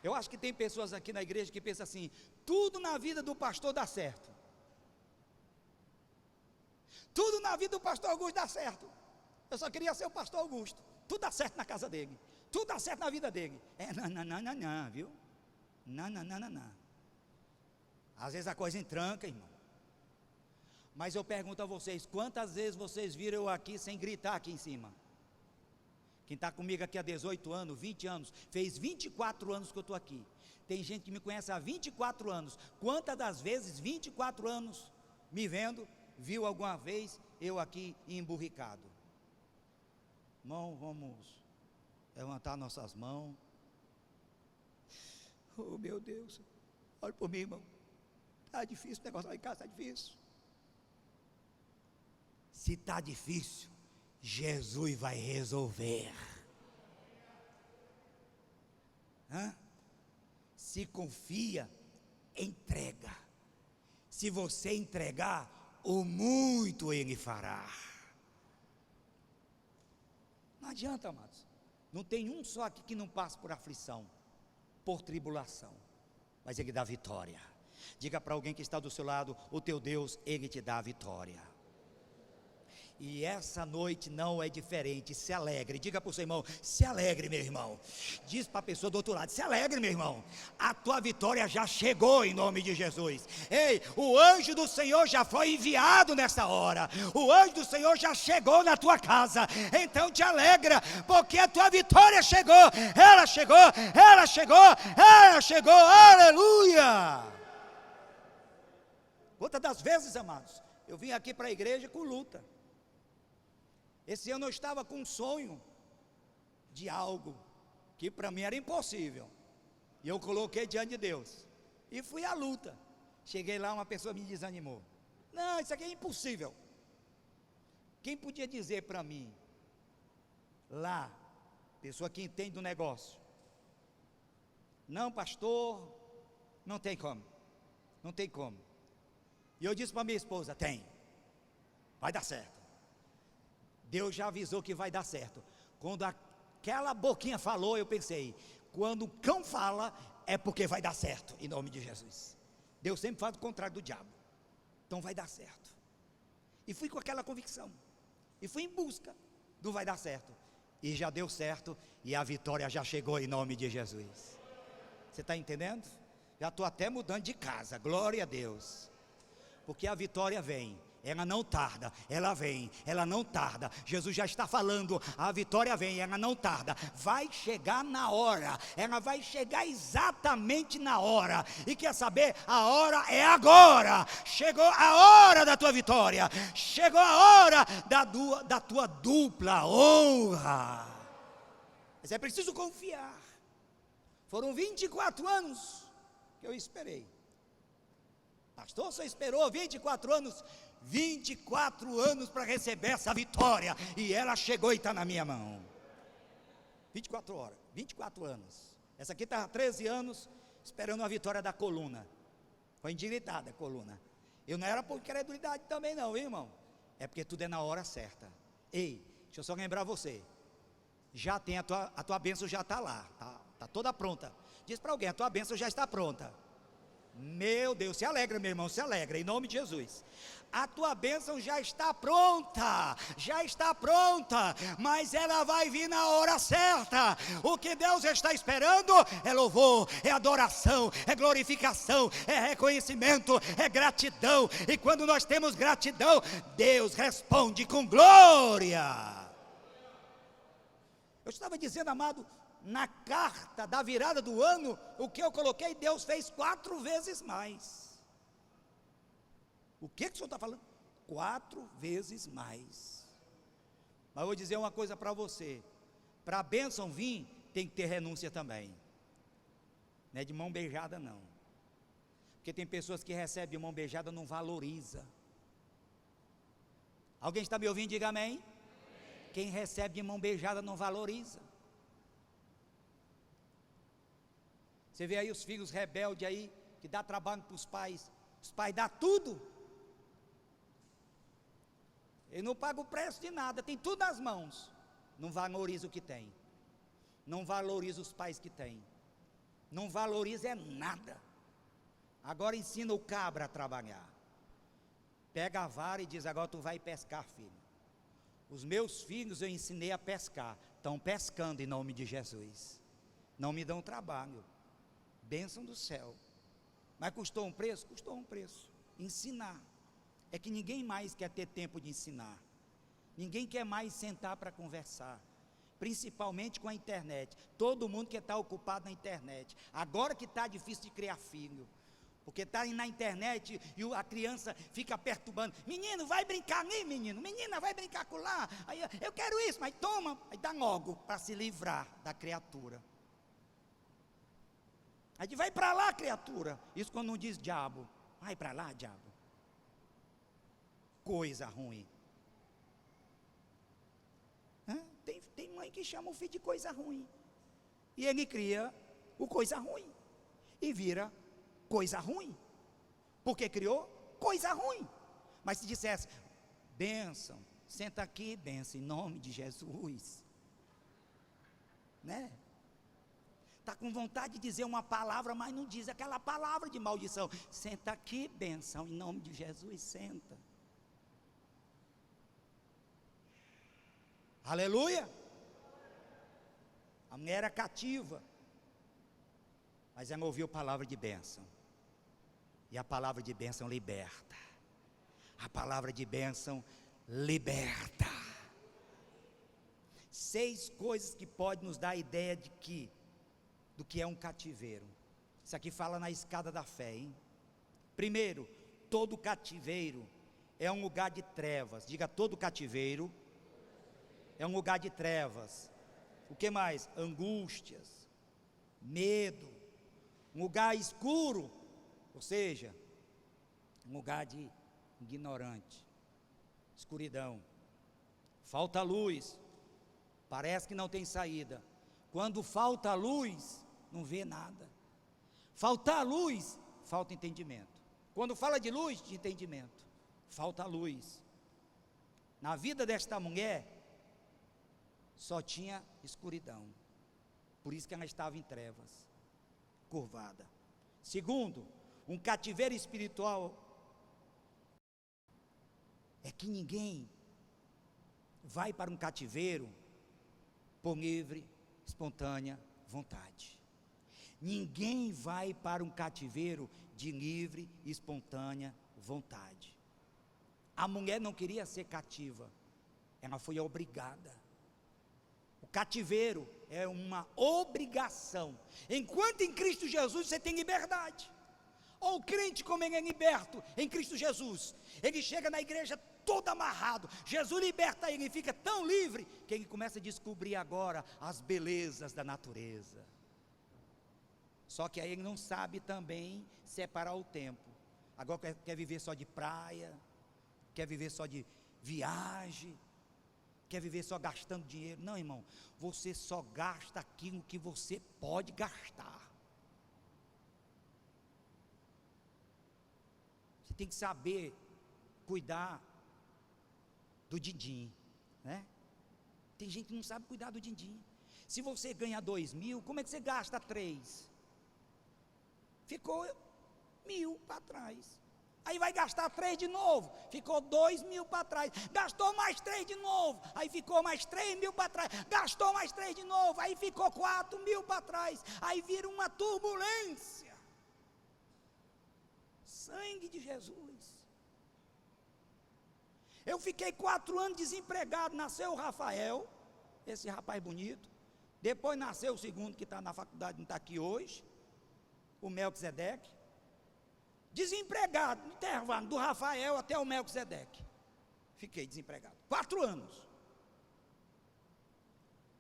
Eu acho que tem pessoas aqui na igreja que pensam assim: tudo na vida do pastor dá certo. Tudo na vida do pastor Augusto dá certo. Eu só queria ser o pastor Augusto. Tudo dá certo na casa dele. Tudo dá certo na vida dele. Não, viu? Não. Às vezes a coisa entranca, irmão. Mas eu pergunto a vocês: quantas vezes vocês viram eu aqui sem gritar aqui em cima? Quem está comigo aqui há 18 anos, 20 anos, fez 24 anos que eu estou aqui. Tem gente que me conhece há 24 anos. Quantas das vezes, 24 anos, me vendo, viu alguma vez eu aqui emburricado? Irmão, vamos levantar nossas mãos. Oh, meu Deus, olha por mim, irmão. Está difícil o negócio lá em casa, está difícil. Se está difícil, Jesus vai resolver. Se confia, entrega. Se você entregar, o muito Ele fará. Não adianta, amados. Não tem um só aqui que não passe por aflição, por tribulação, mas Ele dá vitória. Diga para alguém que está do seu lado: o teu Deus, Ele te dá a vitória. E essa noite não é diferente. Se alegre, diga para o seu irmão: se alegre, meu irmão. Diz para a pessoa do outro lado: se alegre, meu irmão. A tua vitória já chegou em nome de Jesus. Ei, o anjo do Senhor já foi enviado nessa hora. O anjo do Senhor já chegou na tua casa. Então te alegra, porque a tua vitória chegou. Ela chegou, ela chegou, ela chegou. Aleluia. Quantas das vezes, amados, eu vim aqui para a igreja com luta. Esse ano eu estava com um sonho de algo que para mim era impossível, e eu coloquei diante de Deus, e fui à luta. Cheguei lá, uma pessoa me desanimou: não, isso aqui é impossível. Quem podia dizer para mim, lá, pessoa que entende do negócio: não, pastor, não tem como, não tem como. E eu disse para minha esposa: tem, vai dar certo. Deus já avisou que vai dar certo. Quando aquela boquinha falou, eu pensei: quando o cão fala, é porque vai dar certo, em nome de Jesus. Deus sempre faz o contrário do diabo. Então vai dar certo. E fui com aquela convicção, e fui em busca do vai dar certo, e já deu certo, e a vitória já chegou em nome de Jesus. Você está entendendo? Já estou até mudando de casa, glória a Deus, porque a vitória vem. Ela não tarda, ela vem, ela não tarda. Jesus já está falando: a vitória vem, ela não tarda. Vai chegar na hora, ela vai chegar exatamente na hora. E quer saber? A hora é agora. Chegou a hora da tua vitória. Chegou a hora da tua dupla honra. Mas é preciso confiar. Foram 24 anos que eu esperei. Pastor, você esperou 24 anos? 24 anos para receber essa vitória, e ela chegou e está na minha mão. 24 horas, 24 anos. Essa aqui está há 13 anos esperando a vitória da coluna. Foi endireitada a coluna. Eu não era por incredulidade também não, irmão. É porque tudo é na hora certa. Ei, deixa eu só lembrar você. Já tem a tua bênção, já está lá, está toda pronta. Diz para alguém: a tua bênção já está pronta. Meu Deus, se alegra, meu irmão, se alegra, em nome de Jesus. A tua bênção já está pronta, mas ela vai vir na hora certa. O que Deus está esperando é louvor, é adoração, é glorificação, é reconhecimento, é gratidão. E quando nós temos gratidão, Deus responde com glória. Eu estava dizendo, amado, na carta da virada do ano, o que eu coloquei, Deus fez 4 vezes mais. O que o senhor está falando? 4 vezes mais. Mas eu vou dizer uma coisa para você: para a bênção vir, tem que ter renúncia também. Não é de mão beijada não. Porque tem pessoas que recebem de mão beijada, não valoriza. Alguém está me ouvindo? Diga amém. Quem recebe de mão beijada não valoriza. Você vê aí os filhos rebeldes aí, que dá trabalho para os pais dão tudo. Ele não paga o preço de nada, tem tudo nas mãos. Não valoriza o que tem. Não valoriza os pais que tem. Não valoriza é nada. Agora ensina o cabra a trabalhar. Pega a vara e diz: agora tu vai pescar, filho. Os meus filhos eu ensinei a pescar. Estão pescando em nome de Jesus. Não me dão trabalho. Bênção do céu. Mas custou um preço? Custou um preço. Ensinar. É que ninguém mais quer ter tempo de ensinar. Ninguém quer mais sentar para conversar. Principalmente com a internet. Todo mundo quer estar ocupado na internet. Agora que está difícil de criar filho. Porque está na internet e a criança fica perturbando. Menino, vai brincar ali, menino. Menina, vai brincar com lá. Aí, eu quero isso, mas toma. Aí dá logo para se livrar da criatura. Aí diz: vai para lá, criatura. Isso quando não diz diabo. Vai para lá, diabo. Coisa ruim. Tem mãe que chama o filho de coisa ruim. E ele cria o coisa ruim. E vira coisa ruim. Porque criou coisa ruim. Mas se dissesse: bênção, senta aqui, bênção, em nome de Jesus. Né? Está com vontade de dizer uma palavra, mas não diz aquela palavra de maldição. Senta aqui, bênção, em nome de Jesus, senta. Aleluia. A mulher era cativa, mas ela ouviu palavra de bênção. E a palavra de bênção liberta. A palavra de bênção liberta. 6 coisas que podem nos dar a ideia do que é um cativeiro. Isso aqui fala na escada da fé, hein? Primeiro, todo cativeiro é um lugar de trevas. Diga: todo cativeiro é um lugar de trevas. O que mais? Angústias, medo, um lugar escuro, ou seja, um lugar de ignorante, escuridão. Falta luz, parece que não tem saída. Quando falta luz, não vê nada. Faltar luz, falta entendimento. Quando fala de luz, de entendimento, falta luz. Na vida desta mulher, só tinha escuridão. Por isso que ela estava em trevas, curvada. Segundo, um cativeiro espiritual é que ninguém vai para um cativeiro por livre, espontânea vontade. Ninguém vai para um cativeiro de livre e espontânea vontade. A mulher não queria ser cativa, ela foi obrigada. O cativeiro é uma obrigação. Enquanto em Cristo Jesus você tem liberdade. Ou o crente, como ele é liberto em Cristo Jesus, ele chega na igreja todo amarrado, Jesus liberta ele, fica tão livre, que ele começa a descobrir agora as belezas da natureza. Só que aí ele não sabe também separar o tempo. Agora quer viver só de praia, quer viver só de viagem, quer viver só gastando dinheiro. Não, irmão, você só gasta aquilo que você pode gastar. Você tem que saber cuidar do din-din, né? Tem gente que não sabe cuidar do din-din. Se você ganha 2.000, como é que você gasta 3? Ficou 1.000 para trás. Aí vai gastar 3 de novo, ficou 2.000 para trás, gastou mais 3 de novo, aí ficou mais 3.000 para trás, gastou mais 3 de novo, aí ficou 4.000 para trás, aí vira uma turbulência. Sangue de Jesus. Eu fiquei 4 anos desempregado, nasceu o Rafael, esse rapaz bonito, depois nasceu o segundo que está na faculdade, não está aqui hoje, o Melquisedeque. Desempregado, no intervalo do Rafael até o Melquisedeque. Fiquei desempregado, 4 anos.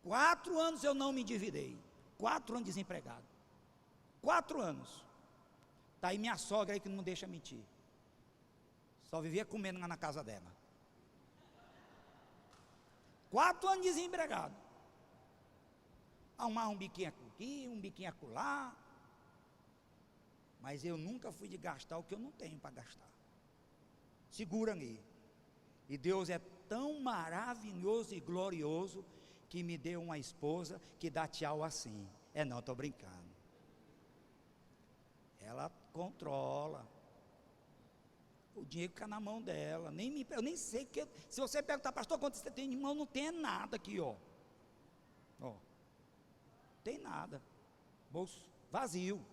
4 anos eu não me endividei. 4 anos desempregado. 4 anos. Está aí minha sogra aí que não deixa mentir. Só vivia comendo lá na casa dela. 4 anos desempregado. Arrumar um biquinho aqui, um biquinho acolá. Mas eu nunca fui de gastar o que eu não tenho para gastar. Segura aí. E Deus é tão maravilhoso e glorioso que me deu uma esposa que dá tchau assim. Não, estou brincando. Ela controla. O dinheiro fica na mão dela. Eu nem sei que. Se você perguntar, pastor, quanto você tem, irmão, não tem nada aqui, ó. Tem nada. Bolso vazio.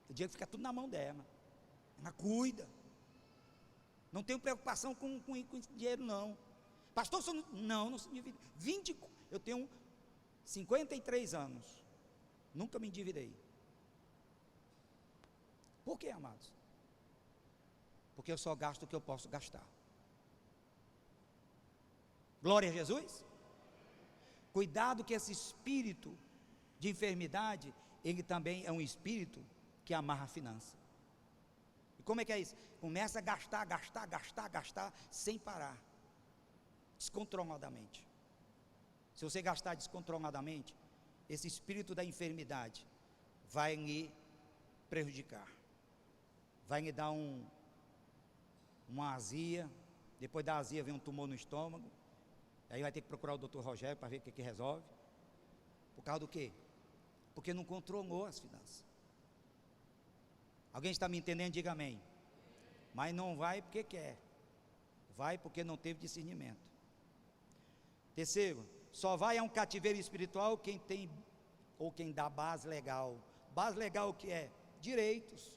O dinheiro fica tudo na mão dela. Ela cuida. Não tenho preocupação com dinheiro, não. Pastor, não se divide. Eu tenho 53 anos. Nunca me endividei. Por quê, amados? Porque eu só gasto o que eu posso gastar. Glória a Jesus. Cuidado que esse espírito de enfermidade, ele também é um espírito que amarra a finança. E como é que é isso? Começa a gastar, sem parar, descontroladamente. Se você gastar descontroladamente, esse espírito da enfermidade vai lhe prejudicar, vai lhe dar uma azia, depois da azia vem um tumor no estômago, aí vai ter que procurar o doutor Rogério para ver o que resolve. Por causa do quê? Porque não controlou as finanças. Alguém está me entendendo? Diga amém. Mas não vai porque quer, vai porque não teve discernimento. Terceiro, só vai a um cativeiro espiritual quem tem, ou quem dá base legal. Base legal o que é? Direitos.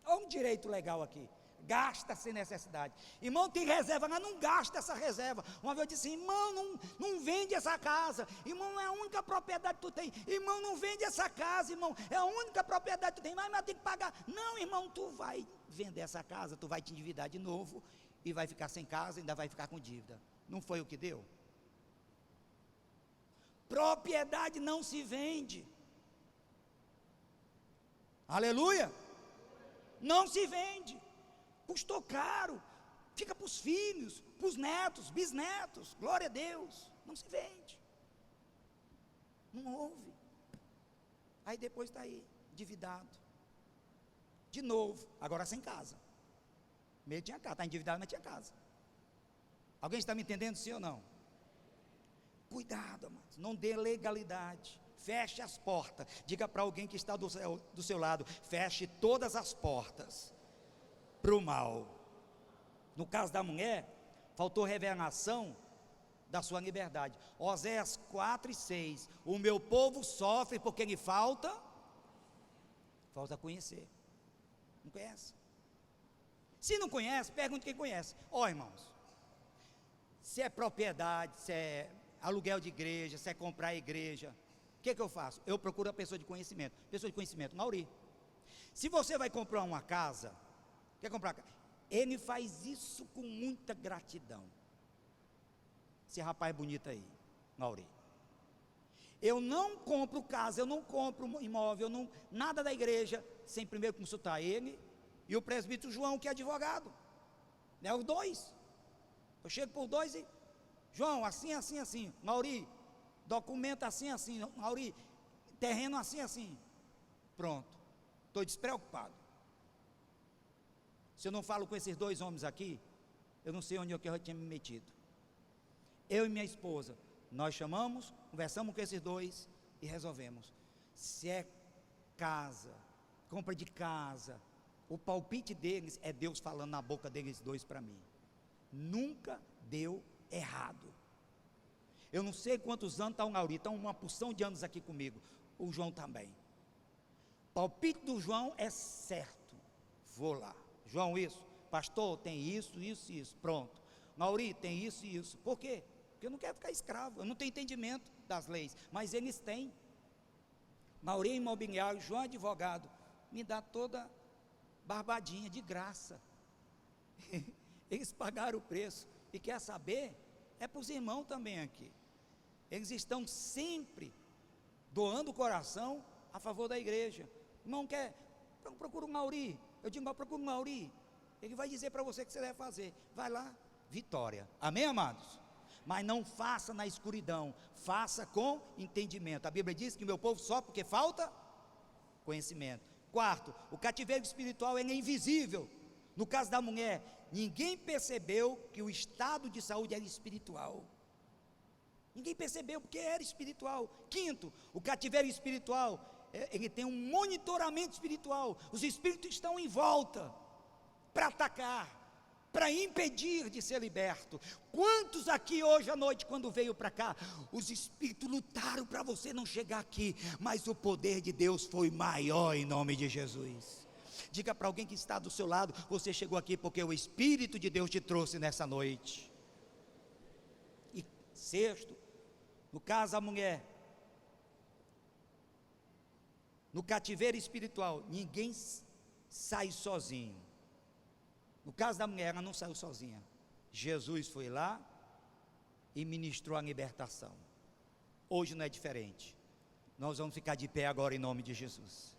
Olha um direito legal aqui. Gasta sem necessidade. Irmão, tem reserva, mas não gasta essa reserva. Uma vez eu disse, irmão, não vende essa casa. Irmão, é a única propriedade que tu tem. Irmão, não vende essa casa, irmão. É a única propriedade que tu tem. Mas tem que pagar. Não, irmão, tu vai vender essa casa, tu vai te endividar de novo e vai ficar sem casa, ainda vai ficar com dívida. Não foi o que deu? Propriedade não se vende. Aleluia. Não se vende. Custou caro, fica para os filhos, para os netos, bisnetos, glória a Deus, não se vende, não houve, aí depois está aí, endividado, de novo, agora sem casa, meio tinha casa, está endividado, mas tinha casa. Alguém está me entendendo, sim ou não? Cuidado, amados, não dê legalidade, feche as portas, diga para alguém que está do seu lado, feche todas as portas para o mal. No caso da mulher, faltou revelação da sua liberdade. Oséias 4:6, o meu povo sofre porque lhe falta conhecer. Não conhece? Se não conhece, pergunte quem conhece. Irmãos, se é propriedade, se é aluguel de igreja, se é comprar a igreja, o que eu faço? Eu procuro a pessoa de conhecimento, Mauri. Se você vai comprar uma casa, quer comprar? Ele faz isso com muita gratidão. Esse rapaz bonito aí, Mauri. Eu não compro casa, eu não compro imóvel, nada da igreja, sem primeiro consultar ele e o presbítero João, que é advogado. Os dois. Eu chego por dois e, João, assim, assim, assim. Mauri, documento assim, assim. Mauri, terreno assim, assim. Pronto. Estou despreocupado. Se eu não falo com esses dois homens aqui, eu não sei onde eu tinha me metido. Eu e minha esposa, nós chamamos, conversamos com esses dois e resolvemos. Se é casa, compra de casa, o palpite deles é Deus falando na boca deles dois para mim. Nunca deu errado. Eu não sei quantos anos está o Mauri, está uma porção de anos aqui comigo. O João também. Palpite do João é certo. Vou lá. João, isso, pastor, tem isso, isso e isso, pronto. Mauri, tem isso e isso. Por quê? Porque eu não quero ficar escravo, eu não tenho entendimento das leis, mas eles têm. Mauri é imobiliário, João é advogado, me dá toda barbadinha, de graça. Eles pagaram o preço, e quer saber? É para os irmãos também aqui. Eles estão sempre doando o coração a favor da igreja. Irmão, procura um Mauri. Eu digo, procura um Mauri. Ele vai dizer para você o que você deve fazer. Vai lá, vitória. Amém, amados? Mas não faça na escuridão, faça com entendimento. A Bíblia diz que o meu povo sofre porque falta conhecimento. Quarto, o cativeiro espiritual ele é invisível. No caso da mulher, ninguém percebeu que o estado de saúde era espiritual. Ninguém percebeu porque era espiritual. Quinto, o cativeiro espiritual, ele tem um monitoramento espiritual. Os espíritos estão em volta para atacar, para impedir de ser liberto. Quantos aqui hoje à noite, quando veio para cá, os espíritos lutaram para você não chegar aqui, mas o poder de Deus foi maior em nome de Jesus. Diga para alguém que está do seu lado, você chegou aqui porque o Espírito de Deus te trouxe nessa noite. E sexto, no caso da mulher, no cativeiro espiritual, ninguém sai sozinho. No caso da mulher, ela não saiu sozinha. Jesus foi lá e ministrou a libertação. Hoje não é diferente. Nós vamos ficar de pé agora em nome de Jesus.